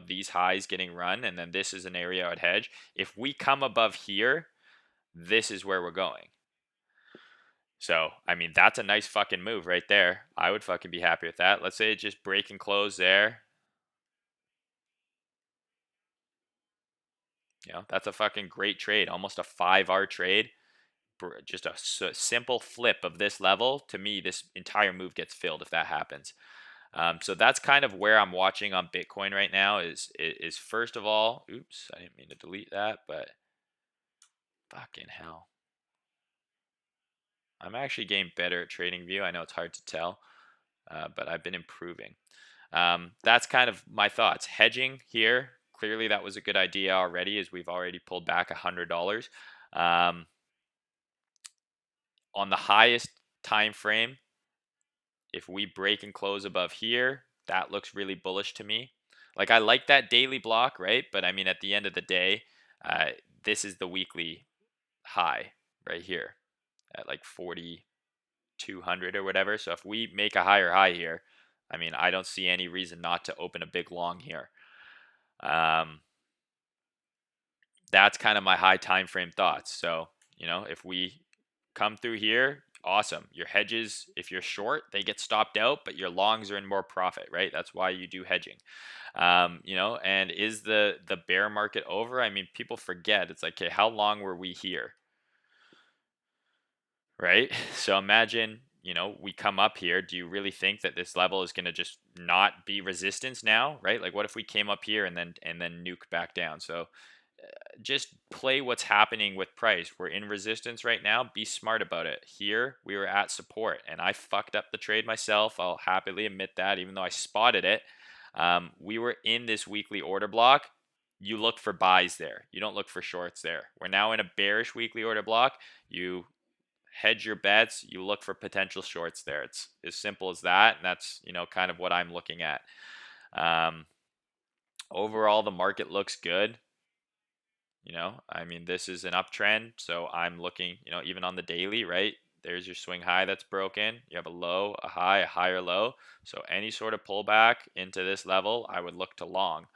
these highs getting run, and then this is an area I'd hedge. If we come above here, this is where we're going. So, I mean, that's a nice fucking move right there. I would fucking be happy with that. Let's say it just break and close there. That's a fucking great trade. Almost a 5R trade. Just a simple flip of this level. To me, this entire move gets filled if that happens. So that's kind of where I'm watching on Bitcoin right now is first of all, oops, I didn't mean to delete that, but fucking hell. I'm actually getting better at trading view. I know it's hard to tell, but I've been improving. That's kind of my thoughts. Hedging here, clearly that was a good idea already, as we've already pulled back $100. On the highest time frame, if we break and close above here, that looks really bullish to me. Like I like that daily block, right? But I mean, at the end of the day, uh, this is the weekly high right here at like 4,200 or whatever. So if we make a higher high here, I mean, I don't see any reason not to open a big long here. That's kind of my high time frame thoughts. So, if we come through here, awesome. Your hedges, if you're short, they get stopped out, but your longs are in more profit, right? That's why you do hedging. And is the bear market over? I mean, people forget. It's like, okay, how long were we here? Right? So imagine, we come up here. Do you really think that this level is going to just not be resistance now, right? Like what if we came up here and then nuke back down? So just play what's happening with price. We're in resistance right now. Be smart about it. Here, we were at support, and I fucked up the trade myself. I'll happily admit that, even though I spotted it. We were in this weekly order block. You look for buys there. You don't look for shorts there. We're now in a bearish weekly order block. You hedge your bets. You look for potential shorts there. It's as simple as that, and that's kind of what I'm looking at. Overall, the market looks good. I mean, this is an uptrend, so I'm looking, even on the daily, right? There's your swing high that's broken. You have a low, a high, a higher low. So any sort of pullback into this level, I would look to long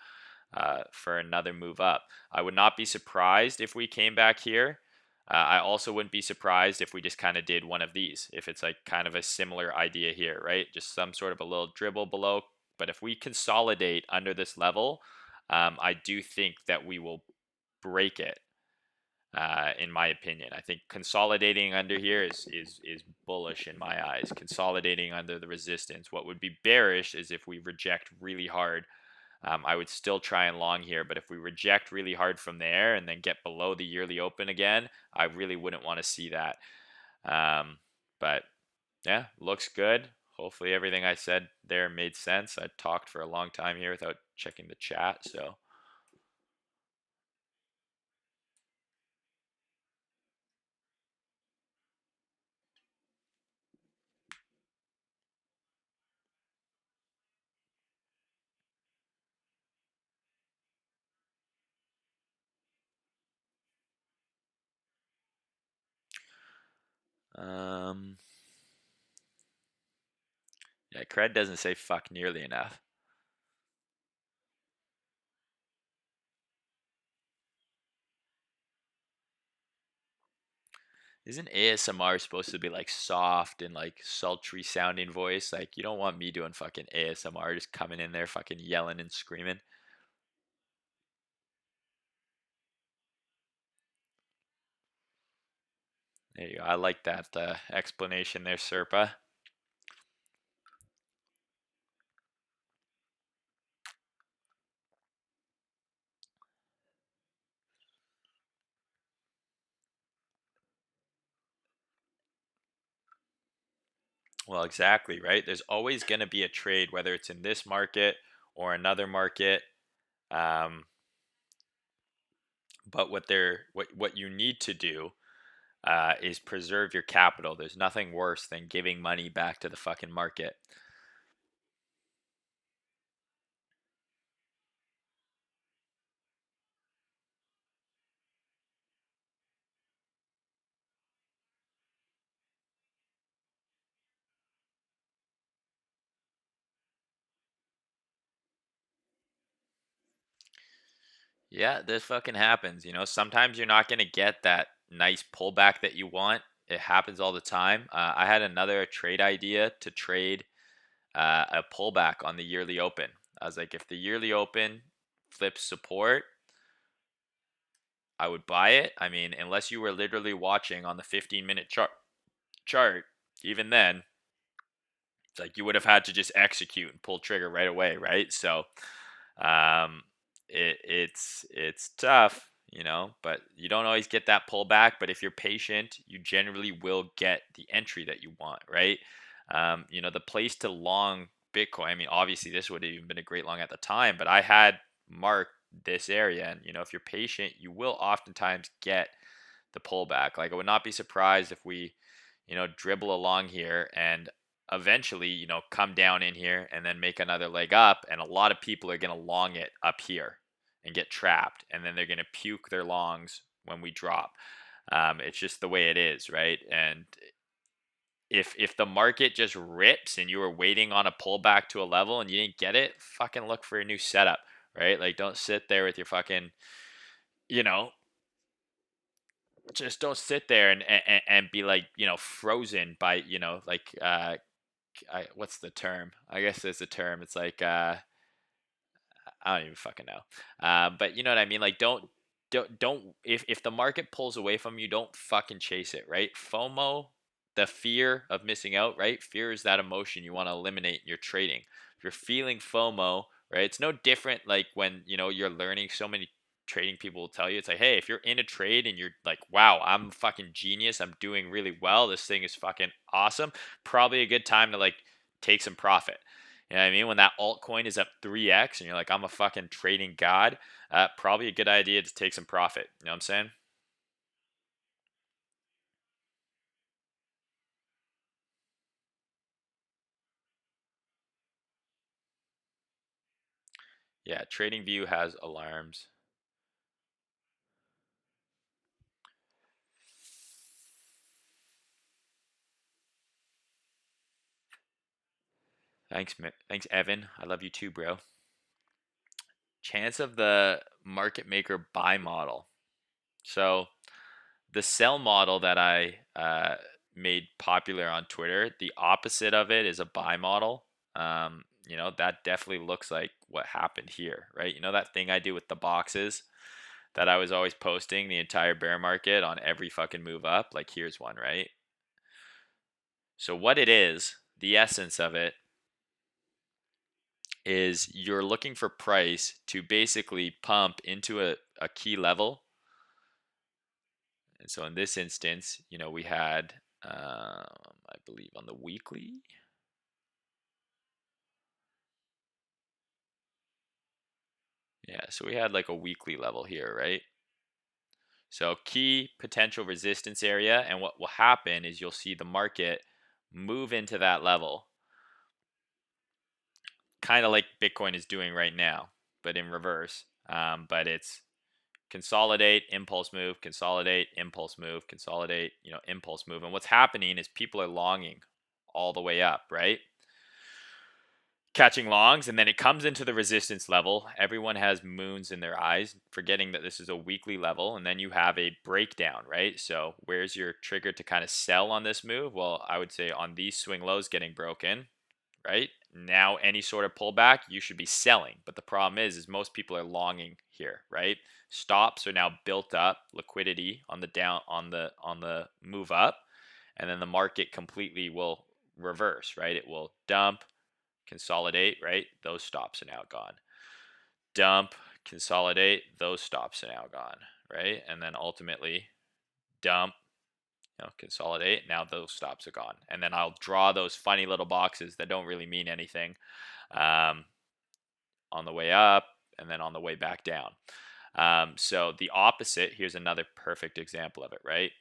for another move up. I would not be surprised if we came back here. I also wouldn't be surprised if we just kind of did one of these, if it's like kind of a similar idea here, right? Just some sort of a little dribble below. But if we consolidate under this level, I do think that we will break it. In my opinion, I think consolidating under here is bullish in my eyes. Consolidating under the resistance. What would be bearish is if we reject really hard. I would still try and long here, but if we reject really hard from there and then get below the yearly open again, I really wouldn't want to see that. But yeah, looks good. Hopefully everything I said there made sense. I talked for a long time here without checking the chat, so. Um, yeah, cred doesn't say fuck nearly enough. Isn't ASMR supposed to be like soft and like sultry sounding voice? Like you don't want me doing fucking ASMR just coming in there fucking yelling and screaming. There you go. I like that explanation there, Serpa. Well, exactly, right? There's always going to be a trade, whether it's in this market or another market. Um, but what you need to do is preserve your capital. There's nothing worse than giving money back to the fucking market. Yeah, this fucking happens. Sometimes you're not gonna get that nice pullback that you want. It happens all the time. I had another trade idea to trade a pullback on the yearly open. I was like, if the yearly open flips support, I would buy it. I mean, unless you were literally watching on the 15-minute chart, even then, it's like you would have had to just execute and pull trigger right away, right? So, um, it's tough, but you don't always get that pullback. But if you're patient, you generally will get the entry that you want, right? The place to long Bitcoin. I mean, obviously, this would have even been a great long at the time, but I had marked this area, and if you're patient, you will oftentimes get the pullback. Like, I would not be surprised if we, dribble along here and eventually, come down in here and then make another leg up. And a lot of people are going to long it up here and get trapped. And then they're going to puke their longs when we drop. It's just the way it is, right? And if the market just rips and you were waiting on a pullback to a level and you didn't get it, fucking look for a new setup, right? Like, don't sit there with your fucking, you know, just don't sit there and be like, frozen by, like, what's the term? I guess there's a term. It's like, I don't even fucking know. But you know what I mean? Like, don't if the market pulls away from you, don't fucking chase it, right? FOMO, the fear of missing out, right? Fear is that emotion you want to eliminate in your trading. If you're feeling FOMO, right? It's no different like when, you're learning. So many trading people will tell you, it's like, hey, if you're in a trade and you're like, wow, I'm fucking genius, I'm doing really well, this thing is fucking awesome, probably a good time to like take some profit. You know what I mean? When that altcoin is up 3x and you're like, I'm a fucking trading god, probably a good idea to take some profit. You know what I'm saying? Yeah, TradingView has alarms. Thanks, Evan. I love you too, bro. Chance of the market maker buy model. So the sell model that I made popular on Twitter, the opposite of it is a buy model. That definitely looks like what happened here, right? That thing I do with the boxes that I was always posting the entire bear market on every fucking move up. Like, here's one, right? So, what it is, the essence of it is you're looking for price to basically pump into a key level. And so, in this instance, we had, I believe, on the weekly. Yeah, so we had like a weekly level here, right? So, key potential resistance area. And what will happen is you'll see the market move into that level, kind of like Bitcoin is doing right now, but in reverse. But it's consolidate, impulse move, consolidate, impulse move, consolidate, impulse move. And what's happening is people are longing all the way up, right? Catching longs, and then it comes into the resistance level. Everyone has moons in their eyes, forgetting that this is a weekly level, and then you have a breakdown, right? So where's your trigger to kind of sell on this move? Well, I would say on these swing lows getting broken, right? Now any sort of pullback, you should be selling. But the problem is most people are longing here, right? Stops are now built up, liquidity on the down on the move up, and then the market completely will reverse, right? It will dump, consolidate, right? Those stops are now gone. Dump, consolidate, those stops are now gone, right? And then ultimately dump, consolidate. Now those stops are gone. And then I'll draw those funny little boxes that don't really mean anything, um, on the way up, and then on the way back down. So the opposite, here's another perfect example of it, right?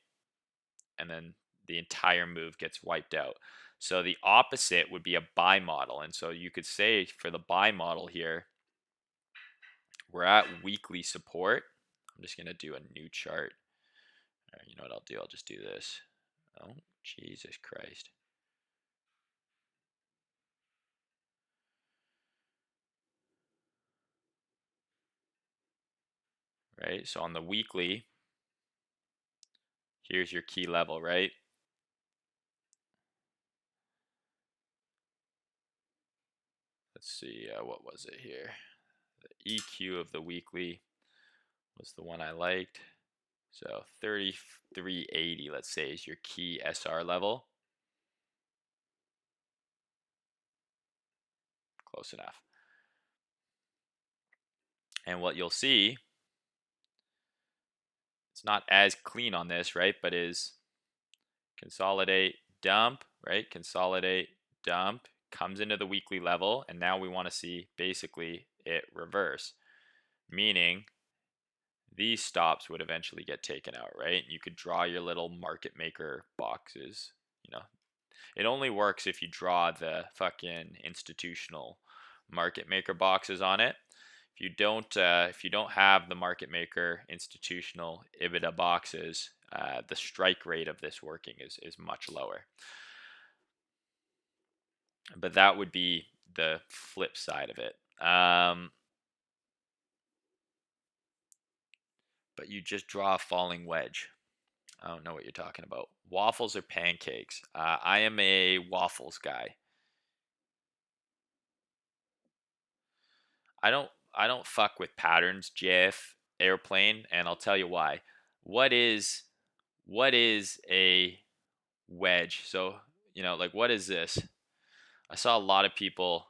And then the entire move gets wiped out. So the opposite would be a buy model. And so you could say for the buy model here, we're at weekly support. I'm just going to do a new chart. You know what I'll do? I'll just do this. Oh, Jesus Christ. Right? So on the weekly, here's your key level, right? Let's see, what was it here? The EQ of the weekly was the one I liked. So 3380, let's say, is your key SR level. Close enough. And what you'll see, it's not as clean on this, right? But is consolidate, dump, right? Consolidate, dump, comes into the weekly level. And now we want to see basically it reverse, meaning these stops would eventually get taken out, right? You could draw your little market maker boxes. You know, it only works if you draw the fucking institutional market maker boxes on it. If you don't have the market maker institutional EBITDA boxes, the strike rate of this working is much lower. But that would be the flip side of it. But you just draw a falling wedge. I don't know what you're talking about. Waffles or pancakes? I am a waffles guy. I don't fuck with patterns, JF airplane, and I'll tell you why. What is what is a wedge? So, like what is this? I saw a lot of people,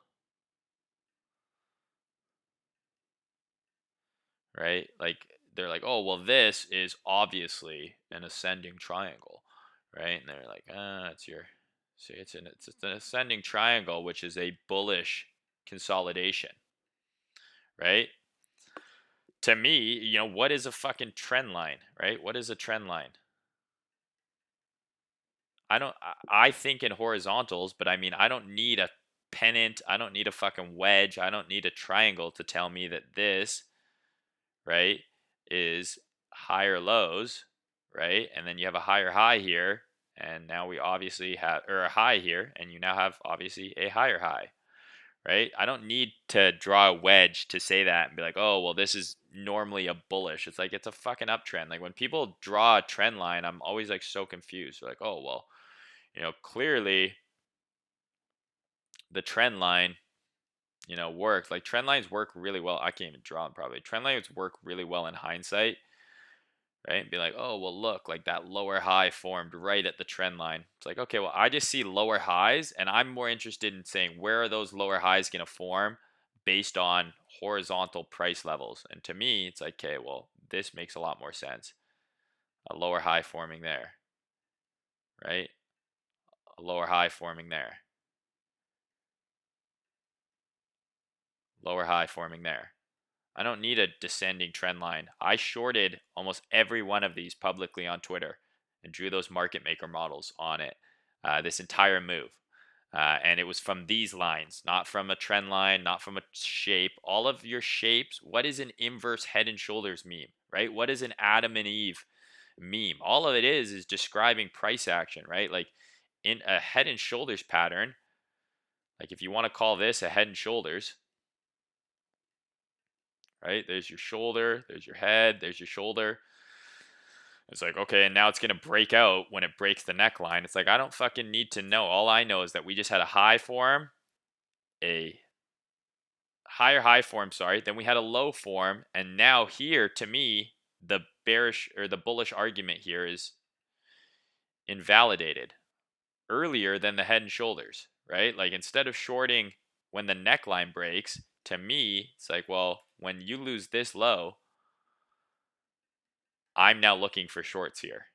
right? Like they're like, "Oh, well this is obviously an ascending triangle." Right? And they're like, it's your see it's an ascending triangle, which is a bullish consolidation, right? To me, what is a fucking trend line, right? What is a trend line? I think in horizontals, but I mean, I don't need a pennant. I don't need a fucking wedge. I don't need a triangle to tell me that this, right, is higher lows, right? And then you have a higher high here. And now we obviously have, or a high here. And you now have obviously a higher high, right? I don't need to draw a wedge to say that and be like, oh, well, this is normally a bullish. It's like, it's a fucking uptrend. Like when people draw a trend line, I'm always like so confused. They're like, oh, well, clearly the trend line, worked. Like trend lines work really well. I can't even draw them probably. Trend lines work really well in hindsight, right? And be like, oh, well, look, like that lower high formed right at the trend line. It's like, okay, well, I just see lower highs, and I'm more interested in saying where are those lower highs going to form based on horizontal price levels. And to me, it's like, okay, well, this makes a lot more sense. A lower high forming there, right? A lower high forming there. Lower high forming there. I don't need a descending trend line. I shorted almost every one of these publicly on Twitter and drew those market maker models on it this entire move. And it was from these lines, not from a trend line, not from a shape. All of your shapes. What is an inverse head and shoulders meme, right? What is an Adam and Eve meme? All of it is describing price action, right? Like in a head and shoulders pattern, like if you want to call this a head and shoulders, right? There's your shoulder, there's your head, there's your shoulder. It's like, okay, and now it's going to break out when it breaks the neckline. It's like, I don't fucking need to know. All I know is that we just had a high form, a higher high form, sorry. Then we had a low form. And now here, to me, the bearish or the bullish argument here is invalidated earlier than the head and shoulders, right? Like instead of shorting when the neckline breaks, to me, it's like, well, when you lose this low, I'm now looking for shorts here.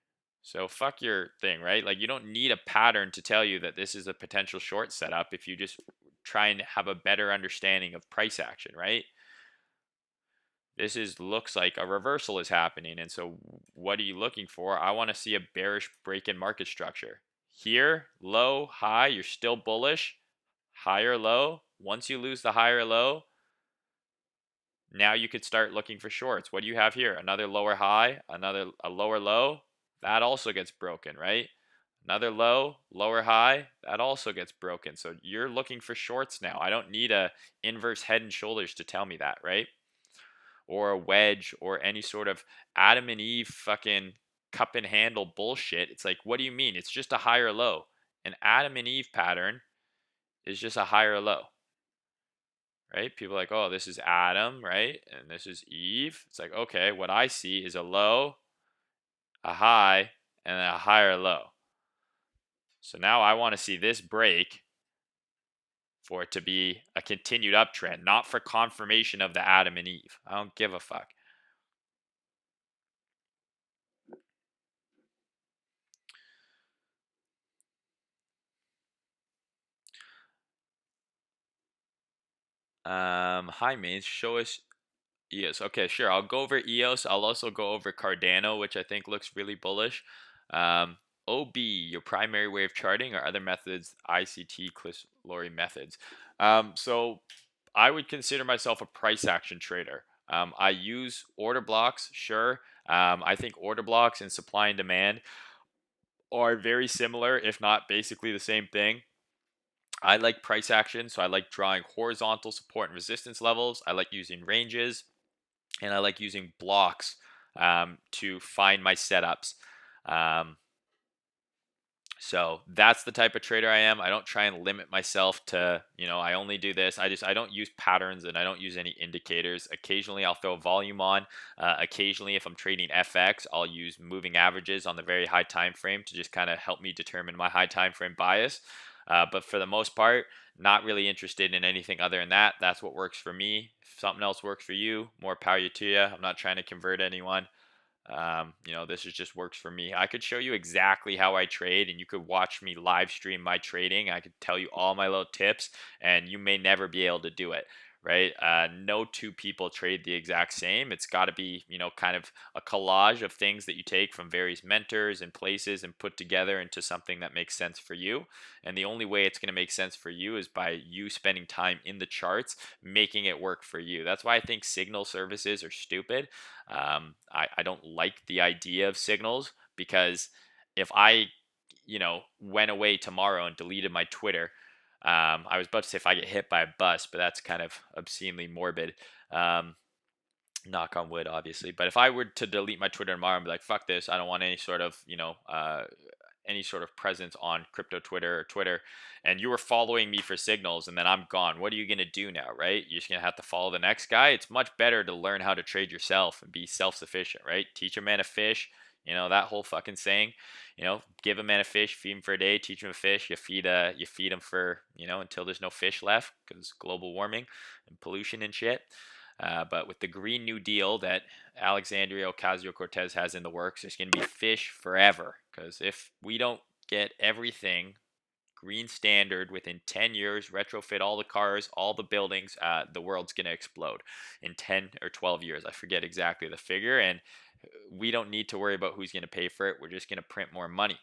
So fuck your thing, right? Like you don't need a pattern to tell you that this is a potential short setup if you just try and have a better understanding of price action, right? this is looks like a reversal is happening. And so what are you looking for? I want to see a bearish break in market structure. Here, low, high, you're still bullish. Higher low. Once you lose the higher low, now you could start looking for shorts. What do you have here? Another lower high, a lower low. That also gets broken, right? Another low, lower high, that also gets broken. So you're looking for shorts now. I don't need a inverse head and shoulders to tell me that, right? Or a wedge or any sort of Adam and Eve fucking cup and handle bullshit. It's like, what do you mean? It's just a higher low. An Adam and Eve pattern is just a higher low, right? People are like, oh, this is Adam, right? And this is Eve. It's like, okay, what I see is a low, a high, and a higher low. So now I want to see this break for it to be a continued uptrend, not for confirmation of the Adam and Eve. I don't give a fuck. Hi, Mayne. Show us EOS. Okay, sure. I'll go over EOS. I'll also go over Cardano, which I think looks really bullish. Um, OB, your primary way of charting, or other methods, ICT, Cliff-Lowry methods. So I would consider myself a price action trader. I use order blocks, sure. I think order blocks and supply and demand are very similar, if not basically the same thing. I like price action, so I like drawing horizontal support and resistance levels. I like using ranges, and I like using blocks to find my setups. Um, so that's the type of trader I am. I don't try and limit myself to, I only do this. I don't use patterns and I don't use any indicators. Occasionally I'll throw volume on. Occasionally if I'm trading FX, I'll use moving averages on the very high time frame to just kind of help me determine my high time frame bias. But for the most part, not really interested in anything other than that. That's what works for me. If something else works for you, more power to you. I'm not trying to convert anyone. This is just works for me. I could show you exactly how I trade, and you could watch me live stream my trading. I could tell you all my little tips, and you may never be able to do it, right? No two people trade the exact same. It's got to be, kind of a collage of things that you take from various mentors and places and put together into something that makes sense for you. And the only way it's going to make sense for you is by you spending time in the charts, making it work for you. That's why I think signal services are stupid. I don't like the idea of signals because if I, went away tomorrow and deleted my Twitter, I was about to say if I get hit by a bus, but that's kind of obscenely morbid. Um, Knock on wood, obviously. But if I were to delete my Twitter tomorrow and be like, fuck this, I don't want any sort of, any sort of presence on crypto Twitter or Twitter, and you were following me for signals and then I'm gone, what are you going to do now, right? You're just going to have to follow the next guy. It's much better to learn how to trade yourself and be self-sufficient, right? Teach a man a fish, that whole fucking saying, give a man a fish, feed him for a day, teach him a fish, you feed him for, until there's no fish left because global warming and pollution and shit. But with the Green New Deal that Alexandria Ocasio-Cortez has in the works, there's going to be fish forever. Because if we don't get everything green standard within 10 years, retrofit all the cars, all the buildings, the world's going to explode in 10 or 12 years. I forget exactly the figure. And we don't need to worry about who's going to pay for it. We're just going to print more money.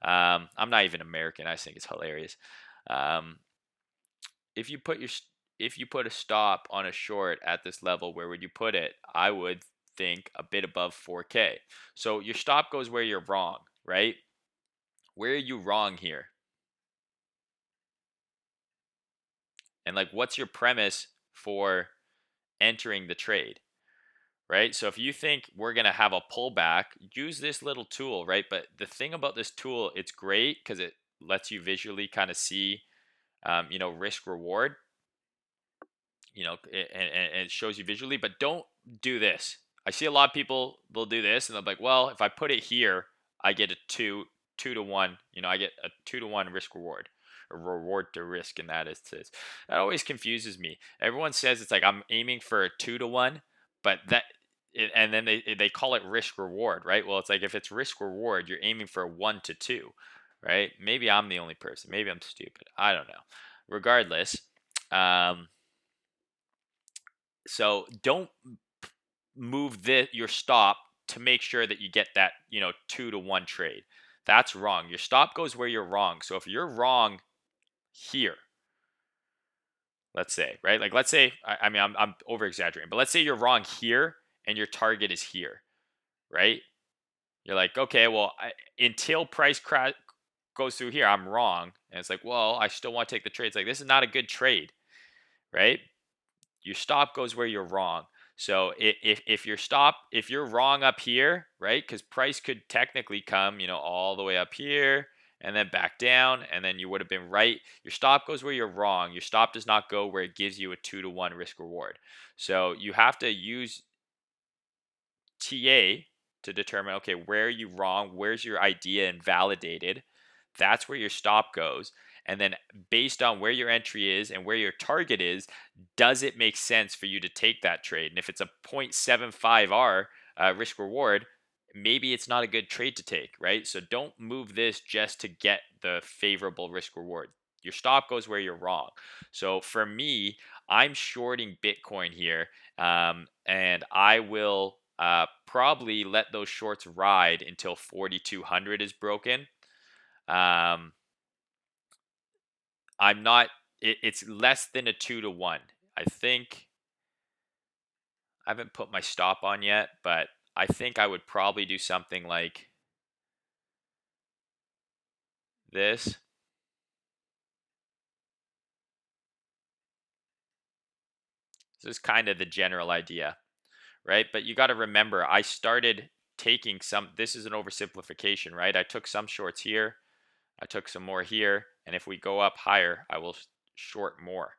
I'm not even American. I think it's hilarious. Um, if you put your if you put a stop on a short at this level, where would you put it? I would think a bit above 4K. So your stop goes where you're wrong, right? Where are you wrong here? And like, what's your premise for entering the trade, right? So if you think we're going to have a pullback, use this little tool, right? But the thing about this tool, it's great because it lets you visually kind of see, risk reward. And it shows you visually, but don't do this. I see a lot of people, they'll do this and they'll be like, well, if I put it here, I get a two to one, I get a 2-to-1 risk reward, or reward to risk. And that always confuses me. Everyone says it's like, I'm aiming for a 2-to-1, but and then they call it risk reward, right? Well, it's like, if it's risk reward, you're aiming for a 1-to-2, right? Maybe I'm the only person. Maybe I'm stupid. I don't know. Regardless, so don't move your stop to make sure that you get that 2-to-1 trade. That's wrong. Your stop goes where you're wrong. So if you're wrong here, let's say, right? Like let's say, I mean, I'm over exaggerating, but let's say you're wrong here and your target is here, right? You're like, okay, well, until price crash goes through here, I'm wrong. And it's like, well, I still want to take the trade. It's like, this is not a good trade, right? Your stop goes where you're wrong. So if you're wrong up here, right? Because price could technically come, all the way up here and then back down, and then you would have been right. Your stop goes where you're wrong. Your stop does not go where it gives you a 2-to-1 risk reward. So you have to use TA to determine, okay, where are you wrong? Where's your idea invalidated? That's where your stop goes. And then based on where your entry is and where your target is, does it make sense for you to take that trade? And if it's a 0.75R risk reward, maybe it's not a good trade to take, right? So don't move this just to get the favorable risk reward. Your stop goes where you're wrong. So for me, I'm shorting Bitcoin here, and I will probably let those shorts ride until 4,200 is broken. Um, I'm not. It's less than a 2-to-1. I think I haven't put my stop on yet, but I think I would probably do something like this. This is kind of the general idea, right? But you got to remember, I started taking some. This is an oversimplification, right? I took some shorts here. I took some more here, and if we go up higher, I will short more,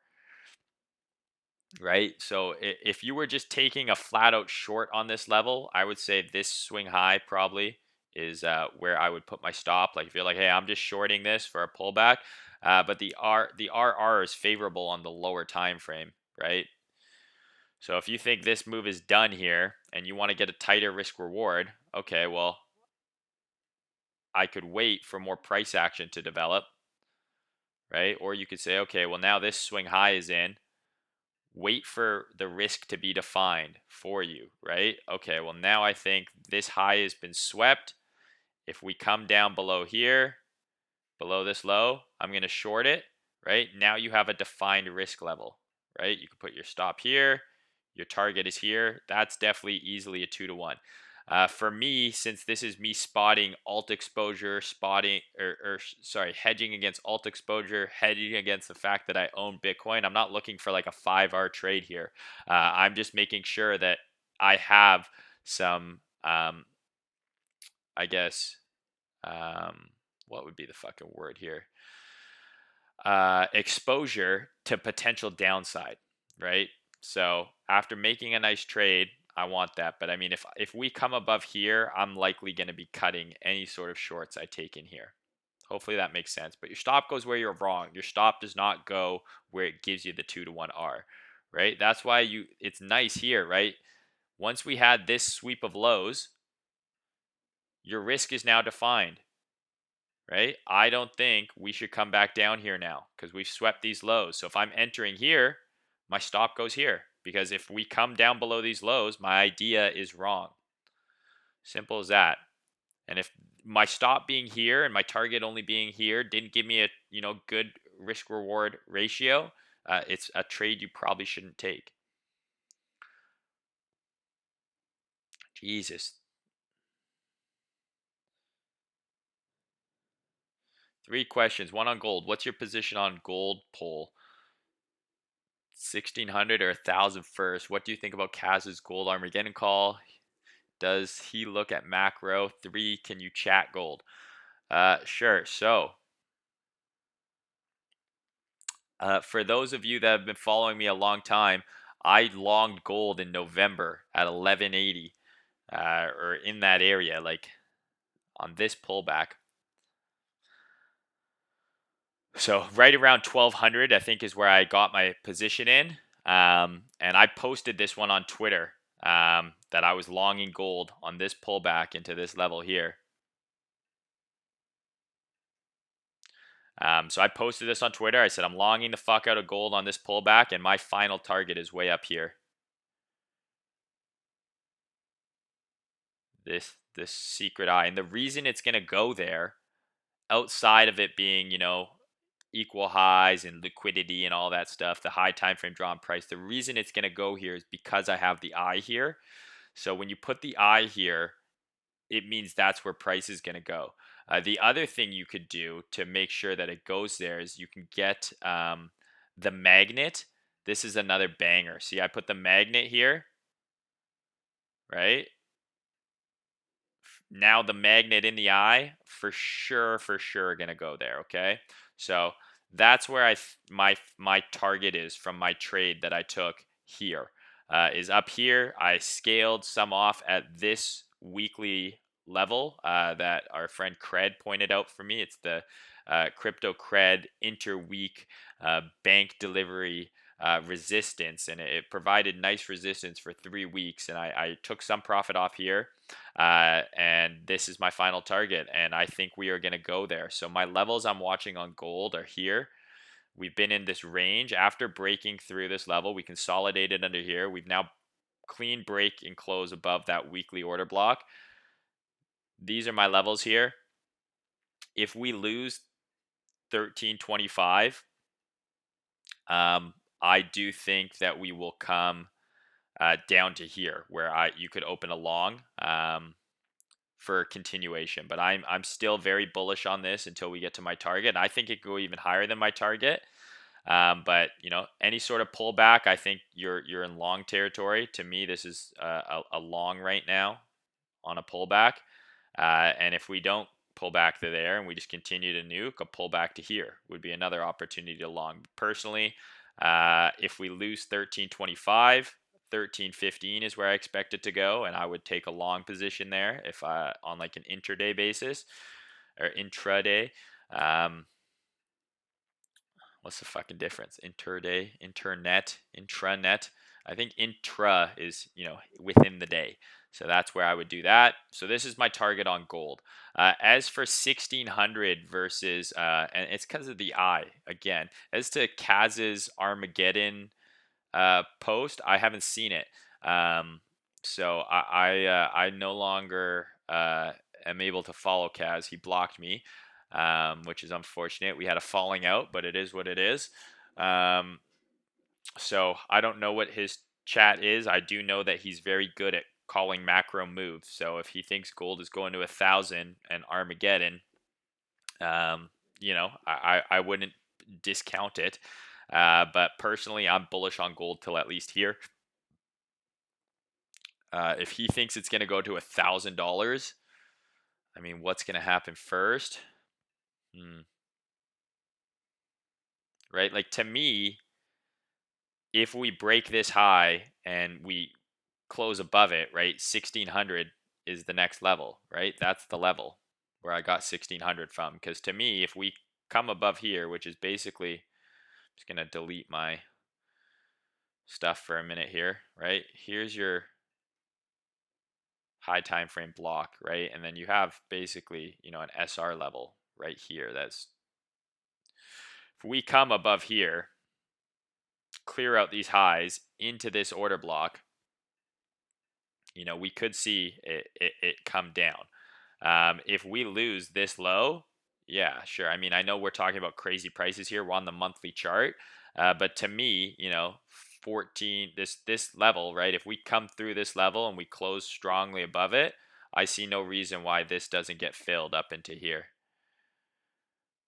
right? So if you were just taking a flat out short on this level, I would say this swing high probably is where I would put my stop. Like if you're like, hey, I'm just shorting this for a pullback, but the RR is favorable on the lower time frame, right? So if you think this move is done here and you want to get a tighter risk reward, okay, well, I could wait for more price action to develop, right? Or you could say, okay, well, now this swing high is in. Wait for the risk to be defined for you, right? Okay, well, now I think this high has been swept. If we come down below here, below this low, I'm going to short it, right? Now you have a defined risk level, right? You can put your stop here. Your target is here. That's definitely easily a 2-to-1. For me, since this is me spotting alt exposure, hedging against alt exposure, hedging against the fact that I own Bitcoin, I'm not looking for like a 5R trade here. I'm just making sure that I have some, I guess, what would be the fucking word here? Exposure to potential downside, right? So after making a nice trade, I want that. But I mean, if we come above here, I'm likely going to be cutting any sort of shorts I take in here. Hopefully that makes sense. But your stop goes where you're wrong. Your stop does not go where it gives you the 2-to-1 R, right? That's why it's nice here, right? Once we had this sweep of lows, your risk is now defined, right? I don't think we should come back down here now because we've swept these lows. So if I'm entering here, my stop goes here because if we come down below these lows, my idea is wrong. Simple as that. And if my stop being here and my target only being here didn't give me a good risk reward ratio, it's a trade you probably shouldn't take. Jesus. 3 questions. One on gold. What's your position on gold poll? 1,600 or 1,000 first. What do you think about Kaz's gold Armageddon call? Does he look at macro? 3, can you chat gold? Sure. So, for those of you that have been following me a long time, I longed gold in November at 1180, or in that area, like on this pullback. So right around 1,200, I think, is where I got my position in. And I posted this one on Twitter, that I was longing gold on this pullback into this level here. So I posted this on Twitter. I said, I'm longing the fuck out of gold on this pullback, and my final target is way up here. this secret eye. And the reason it's going to go there, outside of it being, equal highs and liquidity and all that stuff, the high time frame draw on price, the reason it's going to go here is because I have the eye here. So when you put the eye here, it means that's where price is going to go. The other thing you could do to make sure that it goes there is you can get the magnet. This is another banger. See, I put the magnet here, right? Now the magnet in the eye, for sure going to go there, okay? So that's where my target is from my trade that I took here. Is up here. I scaled some off at this weekly level that our friend Cred pointed out for me. It's the crypto Cred interweek bank delivery resistance, and it provided nice resistance for 3 weeks. And I took some profit off here, and this is my final target, and I think we are going to go there. So my levels I'm watching on gold are here. We've been in this range. After breaking through this level, we consolidated under here. We've now clean break and close above that weekly order block. These are my levels here. If we lose 1325, I do think that we will come down to here where you could open a long for continuation. But I'm still very bullish on this until we get to my target. I think it could go even higher than my target. But any sort of pullback, I think you're in long territory. To me, this is a long right now on a pullback. And if we don't pull back to there and we just continue to nuke, a pullback to here would be another opportunity to long. Personally, if we lose 1325, 1315 is where I expect it to go, and I would take a long position there if on like an intraday basis or intraday. What's the fucking difference? Interday, internet, intranet. I think intra is, within the day. So that's where I would do that. So this is my target on gold. As for 1600 versus, and it's because of the eye again. As to Kaz's Armageddon post, I haven't seen it. So I no longer am able to follow Kaz. He blocked me, which is unfortunate. We had a falling out, but it is what it is. So I don't know what his chat is. I do know that he's very good at calling macro moves. So if he thinks gold is going to 1,000 and Armageddon, I wouldn't discount it. But personally, I'm bullish on gold till at least here. If he thinks it's going to go to $1,000, I mean, what's going to happen first? Right? Like, to me, if we break this high and we close above it, right, 1600 is the next level, right? That's the level where I got 1600 from. Because to me, if we come above here, which is basically, I'm just going to delete my stuff for a minute here, right? Here's your high time frame block, right? And then you have basically, an SR level right here. That's, if we come above here, clear out these highs into this order block, we could see it come down. If we lose this low, yeah, sure. I mean, I know we're talking about crazy prices here. We're on the monthly chart, but to me, 14, this level, right? If we come through this level and we close strongly above it, I see no reason why this doesn't get filled up into here.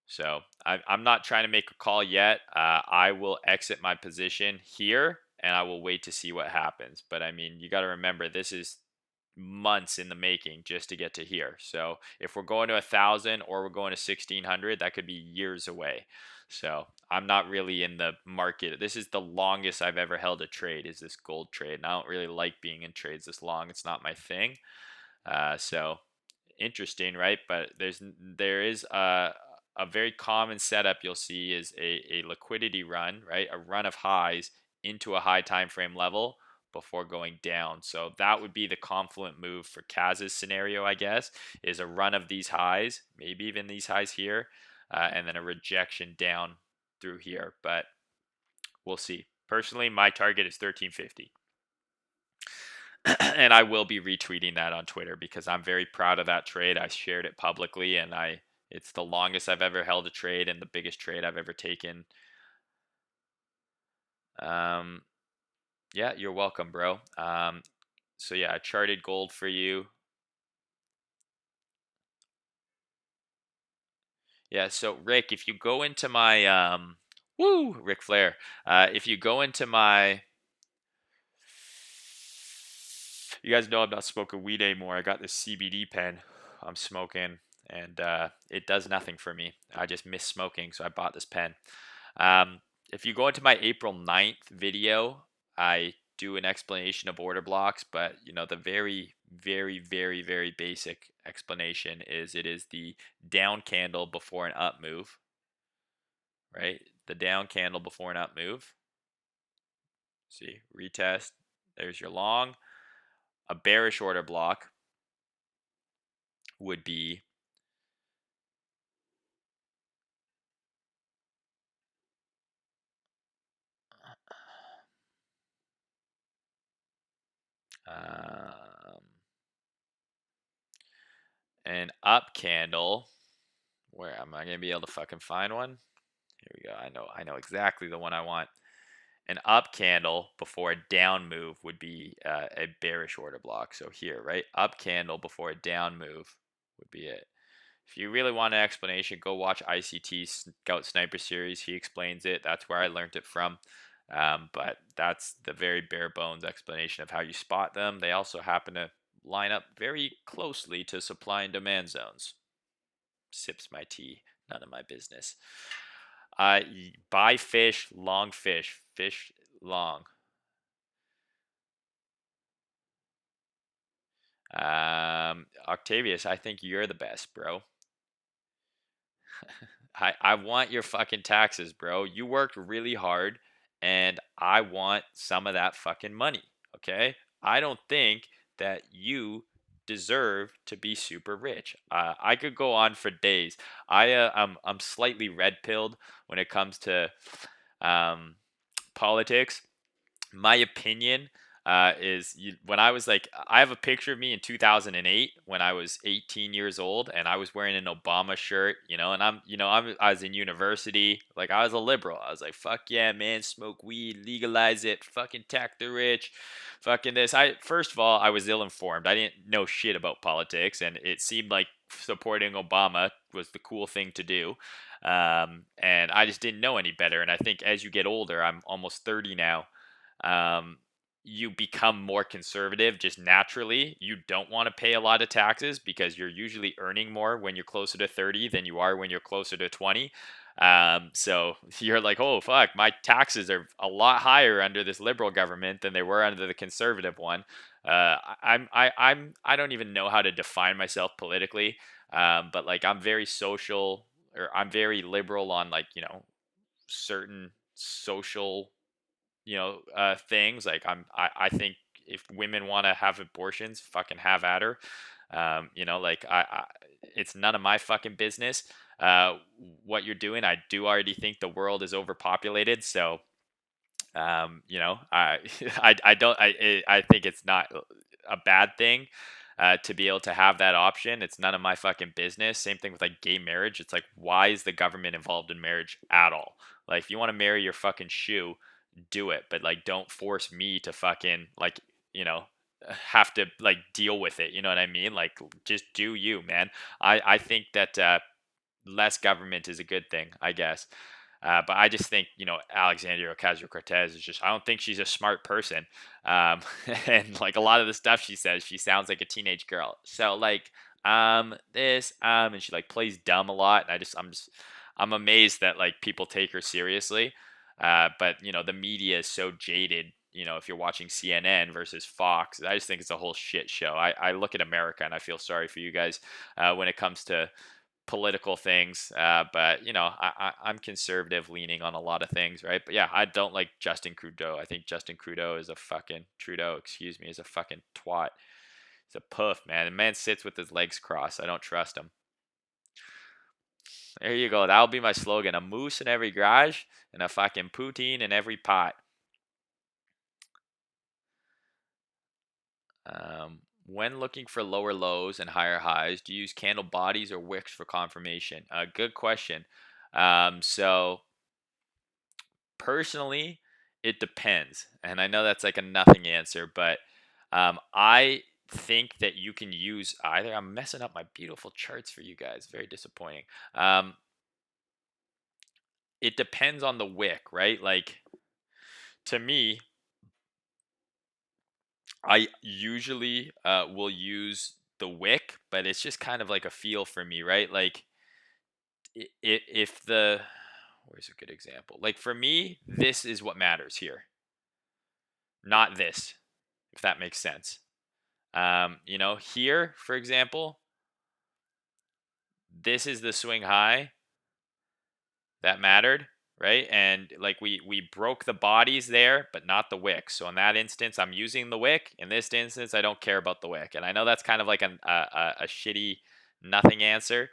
So I'm not trying to make a call yet. I will exit my position here and I will wait to see what happens. But I mean, you got to remember, this is months in the making just to get to here. So if we're going to 1,000 or we're going to 1,600, that could be years away. So I'm not really in the market. This is the longest I've ever held a trade, is this gold trade. And I don't really like being in trades this long. It's not my thing. So interesting, right? But there is a very common setup you'll see is a liquidity run, right? A run of highs into a high time frame level before going down. So that would be the confluent move for Kaz's scenario, I guess, is a run of these highs, maybe even these highs here, and then a rejection down through here. But we'll see. Personally, my target is 1350. And I will be retweeting that on Twitter because I'm very proud of that trade. I shared it publicly, and it's the longest I've ever held a trade and the biggest trade I've ever taken. Um, yeah, you're welcome, bro. So yeah, I charted gold for you. Yeah, so Rick, if you go into my Ric Flair, if you go into my, you guys know I'm not smoking weed anymore. I got this CBD pen I'm smoking, and it does nothing for me. I just miss smoking, so I bought this pen. Um, if you go into my April 9th video, I do an explanation of order blocks, but the very, very, very, very basic explanation is it is the down candle before an up move, right? The down candle before an up move. See, retest. There's your long. A bearish order block would be um, an up candle. Where am I gonna be able to fucking find one? Here we go. I know exactly the one I want. An up candle before a down move would be a bearish order block. So here, right? Up candle before a down move would be it. If you really want an explanation, go watch ICT Scout Sniper Series. He explains it. That's where I learned it from. But that's the very bare bones explanation of how you spot them. They also happen to line up very closely to supply and demand zones. Sips my tea. None of my business. Buy fish, long fish. Fish long. Octavius, I think you're the best, bro. I want your fucking taxes, bro. You worked really hard, and I want some of that fucking money. Okay? I don't think that you deserve to be super rich. I could go on for days. I'm slightly red pilled when it comes to um, politics. My opinion is when I was like, I have a picture of me in 2008 when I was 18 years old and I was wearing an Obama shirt, and I was in university. Like, I was a liberal. I was like, fuck yeah, man, smoke weed, legalize it, fucking tax the rich, fucking this. First of all, I was ill informed. I didn't know shit about politics, and it seemed like supporting Obama was the cool thing to do. And I just didn't know any better. And I think as you get older, I'm almost 30 now, um, you become more conservative just naturally. You don't want to pay a lot of taxes because you're usually earning more when you're closer to 30 than you are when you're closer to 20. So you're like, oh fuck, my taxes are a lot higher under this liberal government than they were under the conservative one. I don't even know how to define myself politically, but like I'm very social, or I'm very liberal on, like, certain social, things. Like I think if women want to have abortions, fucking have at her. Like it's none of my fucking business uh what you're doing. I do already think the world is overpopulated, so I don't, I think it's not a bad thing to be able to have that option. It's none of my fucking business. Same thing with like gay marriage. It's like, why is the government involved in marriage at all? Like, if you want to marry your fucking shoe, do it, but like, don't force me to fucking, like, have to like deal with it. You know what I mean? Like, just do you, man. I think that less government is a good thing, I guess. But I just think, Alexandria Ocasio Cortez is just, I don't think she's a smart person. Um, and like a lot of the stuff she says, she sounds like a teenage girl. So like, and she like plays dumb a lot. And I'm amazed that like people take her seriously. But the media is so jaded. If you're watching CNN versus Fox, I just think it's a whole shit show. I look at America and I feel sorry for you guys when it comes to political things. But I'm conservative leaning on a lot of things, right? But yeah, I don't like Justin Trudeau. I think Justin Trudeau is a fucking is a fucking twat. He's a puff, man. The man sits with his legs crossed. I don't trust him. There you go. That'll be my slogan: a moose in every garage and a fucking poutine in every pot. When looking for lower lows and higher highs, do you use candle bodies or wicks for confirmation? Good question. So personally, it depends. And I know that's like a nothing answer, but I think that you can use either. I'm messing up my beautiful charts for you guys. Very disappointing. Um, it depends on the wick, right? Like to me, I usually will use the wick, but it's just kind of like a feel for me, right? Like if the where's a good example? Like for me, this is what matters here, not this, if that makes sense. Here, for example, this is the swing high that mattered, right? And like we broke the bodies there, but not the wick. So in that instance, I'm using the wick. In this instance, I don't care about the wick. And I know that's kind of like a shitty nothing answer,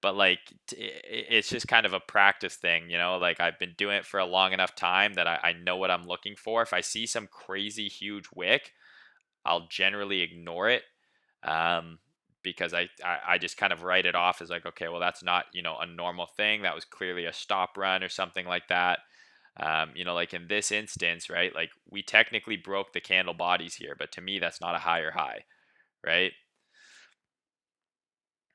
but like it's just kind of a practice thing, Like I've been doing it for a long enough time that I know what I'm looking for. If I see some crazy huge wick, I'll generally ignore it, um, because I just kind of write it off as like, okay, well, that's not, a normal thing. That was clearly a stop run or something like that. Like in this instance, right? Like we technically broke the candle bodies here, but to me, that's not a higher high, right?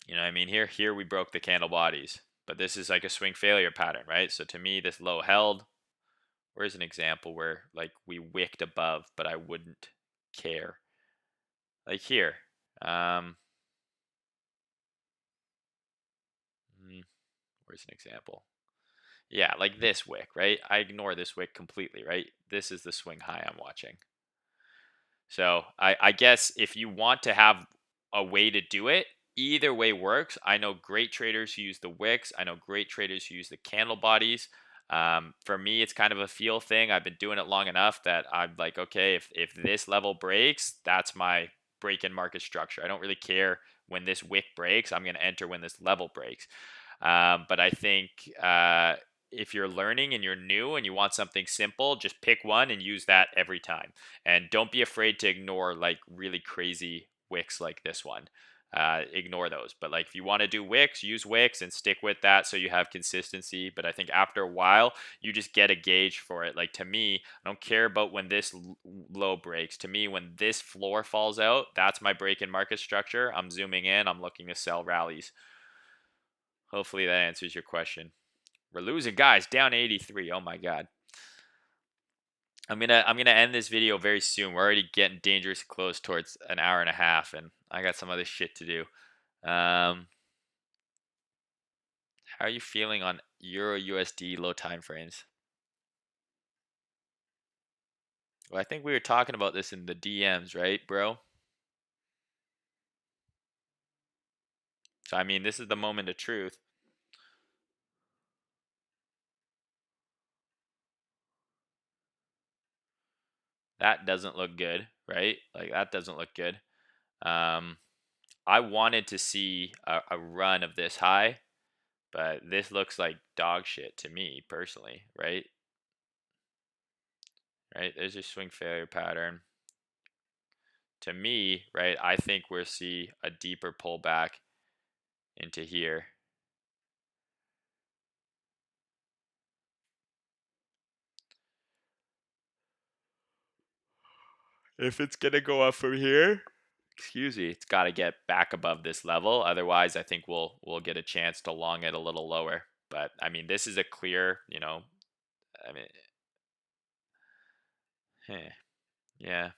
You know what I mean? Here we broke the candle bodies, but this is like a swing failure pattern, right? So to me, this low held. Where's an example where like we wicked above, but I wouldn't care? Like here. Um, hmm, where's an example? Yeah, like this wick, right? I ignore this wick completely, right? This is the swing high I'm watching. So I guess if you want to have a way to do it, either way works. I know great traders who use the wicks. I know great traders who use the candle bodies. For me, it's kind of a feel thing. I've been doing it long enough that I'm like, okay, if this level breaks, that's my break in market structure. I don't really care when this wick breaks. I'm going to enter when this level breaks. But I think if you're learning and you're new and you want something simple, just pick one and use that every time. And don't be afraid to ignore like really crazy wicks like this one. Ignore those. But like if you want to do wicks, use wicks and stick with that so you have consistency. But I think after a while, you just get a gauge for it. Like to me, I don't care about when this low breaks. To me, when this floor falls out, that's my break in market structure. I'm zooming in. I'm looking to sell rallies. Hopefully that answers your question. We're losing, guys. Down 83. Oh my god. I'm gonna end this video very soon. We're already getting dangerously close towards an hour and a half, and I got some other shit to do. How are you feeling on Euro USD low time frames? Well, I think we were talking about this in the DMs, right, bro? So I mean, this is the moment of truth. That doesn't look good, right? Like that doesn't look good. Um, I wanted to see a run of this high, but this looks like dog shit to me personally, right? Right? There's your swing failure pattern. To me, right, I think we'll see a deeper pullback into here. If it's gonna go up from here, excuse me, it's got to get back above this level. Otherwise, I think we'll get a chance to long it a little lower. But I mean, this is a clear, I mean, yeah,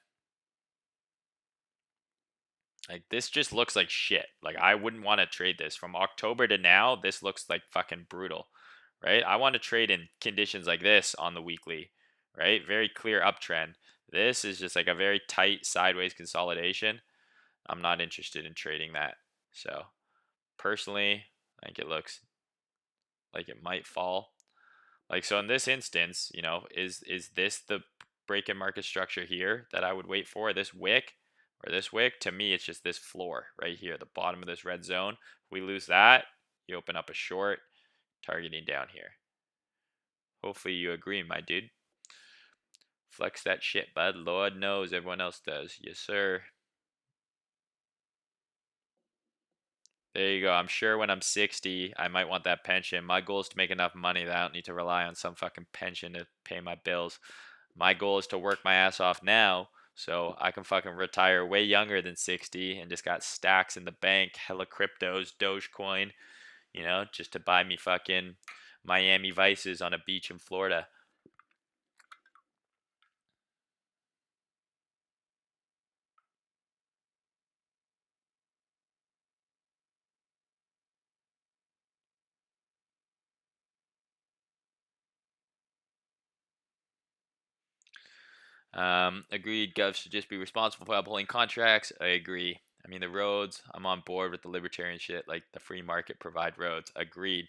like this just looks like shit. Like I wouldn't want to trade this from October to now. This looks like fucking brutal, right? I want to trade in conditions like this on the weekly, right? Very clear uptrend. This is just like a very tight sideways consolidation. I'm not interested in trading that. So personally, I think it looks like it might fall. Like so in this instance, is this the break in market structure here that I would wait for? This wick or this wick? To me, it's just this floor right here, the bottom of this red zone. If we lose that, you open up a short targeting down here. Hopefully you agree, my dude. Flex that shit, bud. Lord knows everyone else does. Yes, sir. There you go. I'm sure when I'm 60, I might want that pension. My goal is to make enough money that I don't need to rely on some fucking pension to pay my bills. My goal is to work my ass off now so I can fucking retire way younger than 60 and just got stacks in the bank, hella cryptos, Dogecoin, just to buy me fucking Miami Vices on a beach in Florida. Agreed. Gov should just be responsible for upholding contracts. I agree. I mean, the roads, I'm on board with the libertarian shit, like the free market provide roads. Agreed.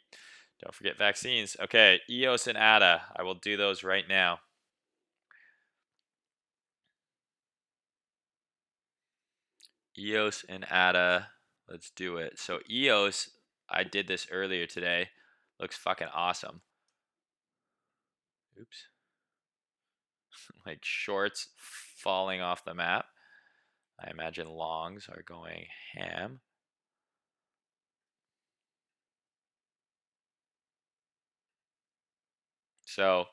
Don't forget vaccines. Okay, EOS and ADA. I will do those right now. EOS and ADA. Let's do it. So EOS, I did this earlier today. Looks fucking awesome. Oops. Like shorts falling off the map. I imagine longs are going ham. So,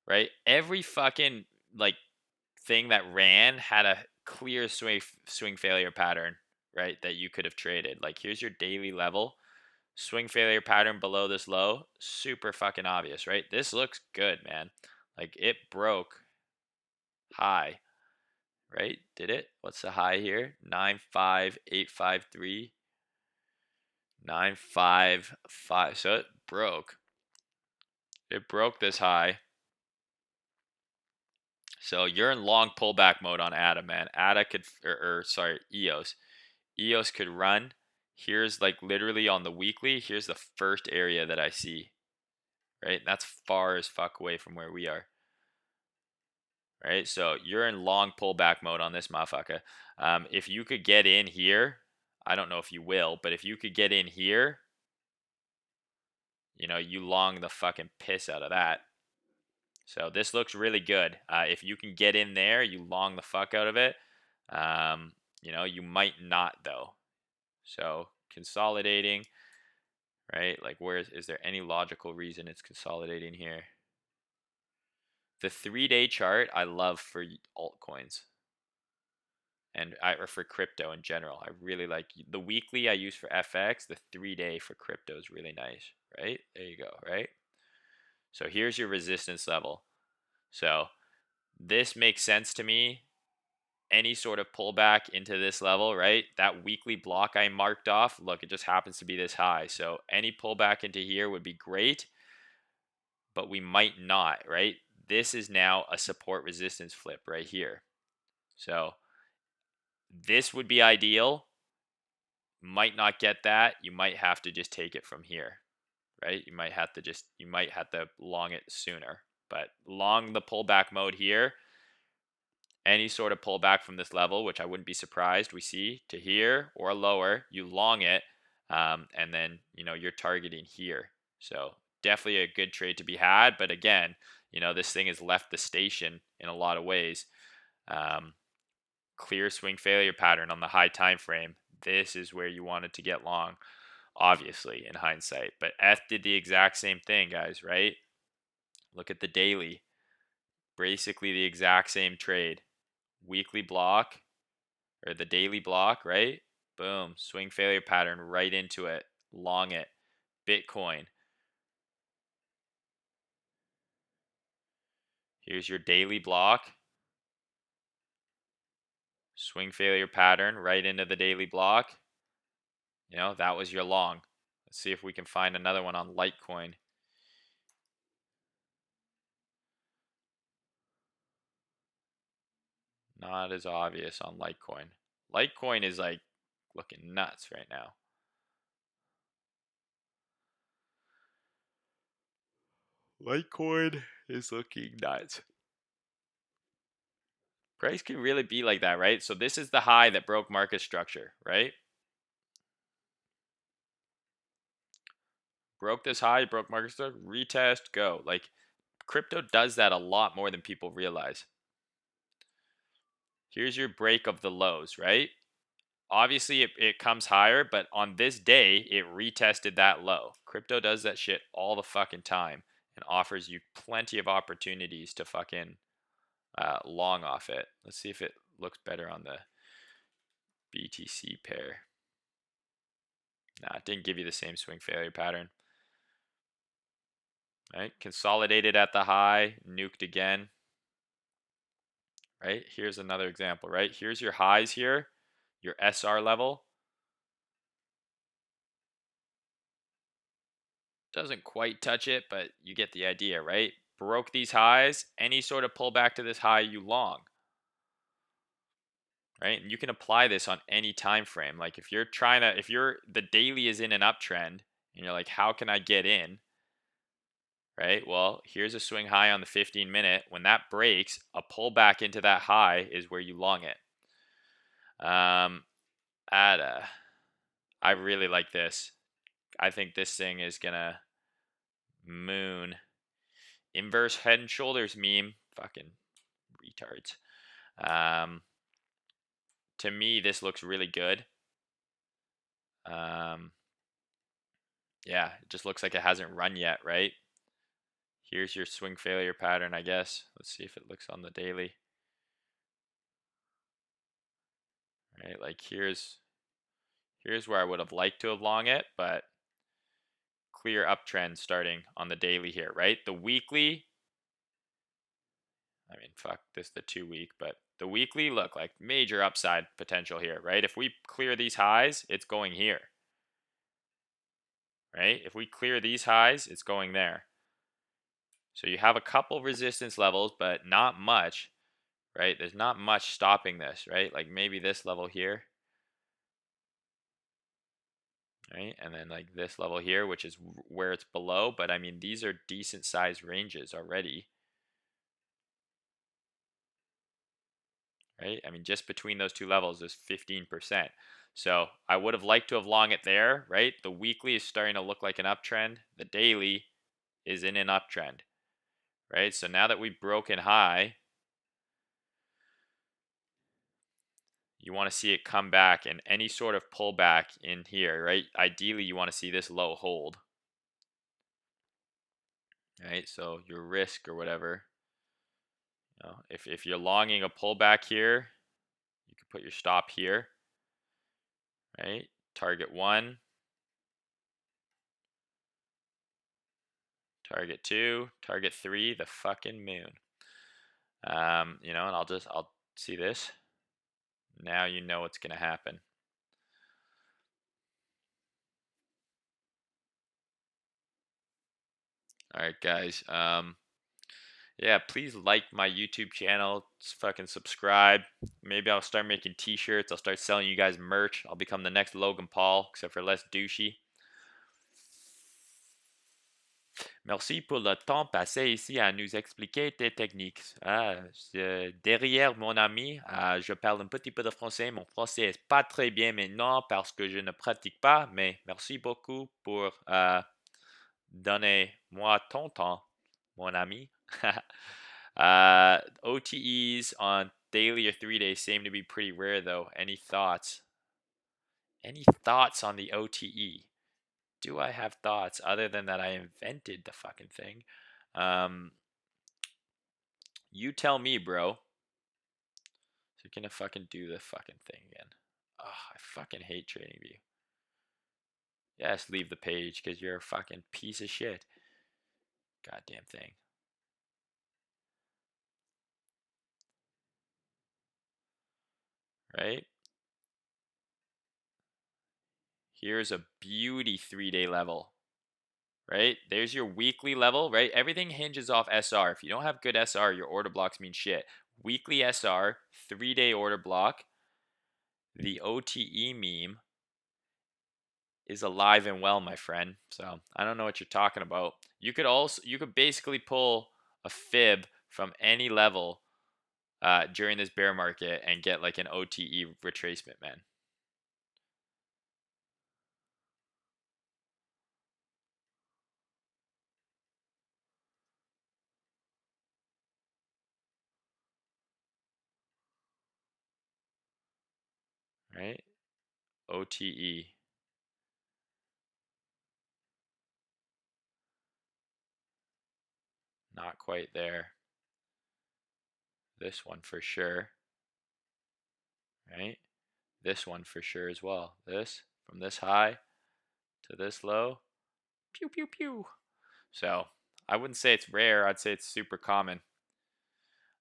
right, every fucking like thing that ran had a clear swing failure pattern, right? That you could have traded. Like here's your daily level. Swing failure pattern below this low, super fucking obvious, right? This looks good, man. Like it broke high, right? Did it? What's the high here? 95853. 955. So it broke. It broke this high. So you're in long pullback mode on ADA, man. ADA could, or sorry, EOS. EOS could run. Here's like literally on the weekly. Here's the first area that I see, right? And that's far as fuck away from where we are, right? So you're in long pullback mode on this motherfucker. If you could get in here, I don't know if you will, but if you could get in here, you long the fucking piss out of that. So this looks really good. If you can get in there, you long the fuck out of it. You might not though. So consolidating, right? Like is there any logical reason it's consolidating here? The 3-day chart I love for altcoins and or for crypto in general. I really like the weekly I use for FX. The 3-day for crypto is really nice, right? There you go, right? So here's your resistance level. So this makes sense to me. Any sort of pullback into this level, right? That weekly block I marked off, look, it just happens to be this high. So any pullback into here would be great, but we might not, right? This is now a support resistance flip right here. So this would be ideal. Might not get that. You might have to just take it from here, right? You might have to long it sooner. But long the pullback mode here, any sort of pullback from this level, which I wouldn't be surprised we see to here or lower, you long it, and then you're targeting here. So definitely a good trade to be had. But again, this thing has left the station in a lot of ways. Clear swing failure pattern on the high time frame. This is where you wanted to get long, obviously in hindsight. But F did the exact same thing, guys. Right? Look at the daily. Basically the exact same trade. Weekly block or the daily block, right? Boom, swing failure pattern right into it. Long it. Bitcoin. Here's your daily block. Swing failure pattern right into the daily block. That was your long. Let's see if we can find another one on Litecoin. Not as obvious on Litecoin. Litecoin is like looking nuts right now. Litecoin is looking nuts. Price can really be like that, right? So this is the high that broke market structure, right? Broke this high, broke market structure, retest, go. Like crypto does that a lot more than people realize. Here's your break of the lows, right? obviously it comes higher, but on this day, it retested that low. Crypto does that shit all the fucking time and offers you plenty of opportunities to fucking long off it. Let's see if it looks better on the BTC pair. Nah, it didn't give you the same swing failure pattern. Right? Consolidated at the high, nuked again. Right? Here's another example, right? Here's your highs here, your SR level. Doesn't quite touch it, but you get the idea, right? Broke these highs, any sort of pullback to this high, you long. Right? And you can apply this on any time frame. Like if you're the daily is in an uptrend and you're like, how can I get in? Right? Well, here's a swing high on the 15-minute. When that breaks, a pullback into that high is where you long it. I really like this. I think this thing is gonna moon. Inverse head and shoulders meme. Fucking retards. To me, this looks really good. Yeah, it just looks like it hasn't run yet, right? Here's your swing failure pattern, I guess. Let's see if it looks on the daily. Right, like here's where I would have liked to have long it, but clear uptrend starting on the daily here, right? The weekly, I mean, fuck this, the 2-week, but the weekly, look, like major upside potential here, right? If we clear these highs, it's going here, right? If we clear these highs, it's going there. So you have a couple resistance levels, but not much, right? There's not much stopping this, right? Like maybe this level here, right? And then like this level here, which is where it's below. But I mean, these are decent size ranges already, right? I mean, just between those two levels is 15%. So I would have liked to have long it there, right? The weekly is starting to look like an uptrend. The daily is in an uptrend, right? So now that we've broken high, you want to see it come back, and any sort of pullback in here, right? Ideally, you want to see this low hold, right? So your risk or whatever, you know, if you're longing a pullback here, you can put your stop here, right? Target 1, target 2, target 3, the fucking moon. You know, and I'll see this. Now you know what's gonna happen. All right, guys. Yeah, please like my YouTube channel. Fucking subscribe. Maybe I'll start making t-shirts. I'll start selling you guys merch. I'll become the next Logan Paul, except for less douchey. Merci pour le temps passé ici à nous expliquer tes techniques. Derrière mon ami, je parle un petit peu de français. Mon français est pas très bien maintenant parce que je ne pratique pas, mais merci beaucoup pour donner moi ton temps, mon ami. OTEs on daily or 3 days seem to be pretty rare, though. Any thoughts? Any thoughts on the OTE? Do I have thoughts other than that I invented the fucking thing? You tell me, bro. So you're gonna fucking do the fucking thing again. Oh, I fucking hate TradingView. Yes, leave the page because you're a fucking piece of shit. Goddamn thing. Right? Here's a beauty 3-day level. Right? There's your weekly level, right? Everything hinges off SR. If you don't have good SR, your order blocks mean shit. Weekly SR, 3-day order block. The OTE meme is alive and well, my friend. So I don't know what you're talking about. You could basically pull a fib from any level during this bear market and get like an OTE retracement, man. Right? OTE. Not quite there. This one for sure, right? This one for sure as well. This, from this high to this low, pew, pew, pew. So I wouldn't say it's rare. I'd say it's super common.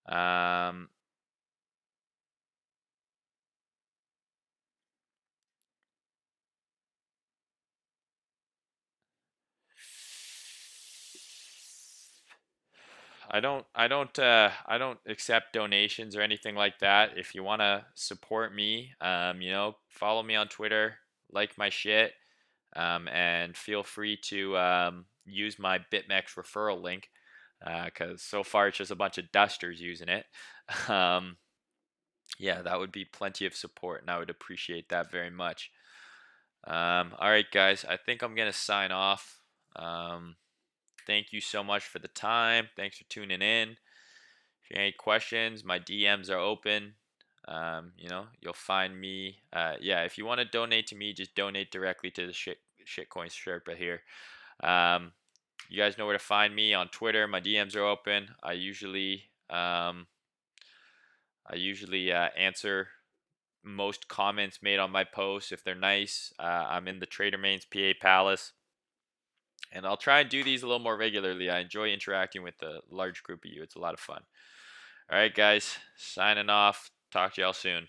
Um, I don't accept donations or anything like that. If you want to support me, follow me on Twitter, like my shit, and feel free to use my BitMEX referral link, because so far it's just a bunch of dusters using it. Um, yeah, that would be plenty of support, and I would appreciate that very much. All right, guys, I think I'm gonna sign off. Thank you so much for the time. Thanks for tuning in. If you have any questions, my DMs are open. You'll find me. Yeah, if you want to donate to me, just donate directly to the shitcoin Sherpa here. Um, you guys know where to find me on Twitter. My DMs are open. I usually answer most comments made on my posts if they're nice. I'm in the Trader Main's PA Palace, and I'll try and do these a little more regularly. I enjoy interacting with a large group of you. It's a lot of fun. All right, guys, signing off. Talk to y'all soon.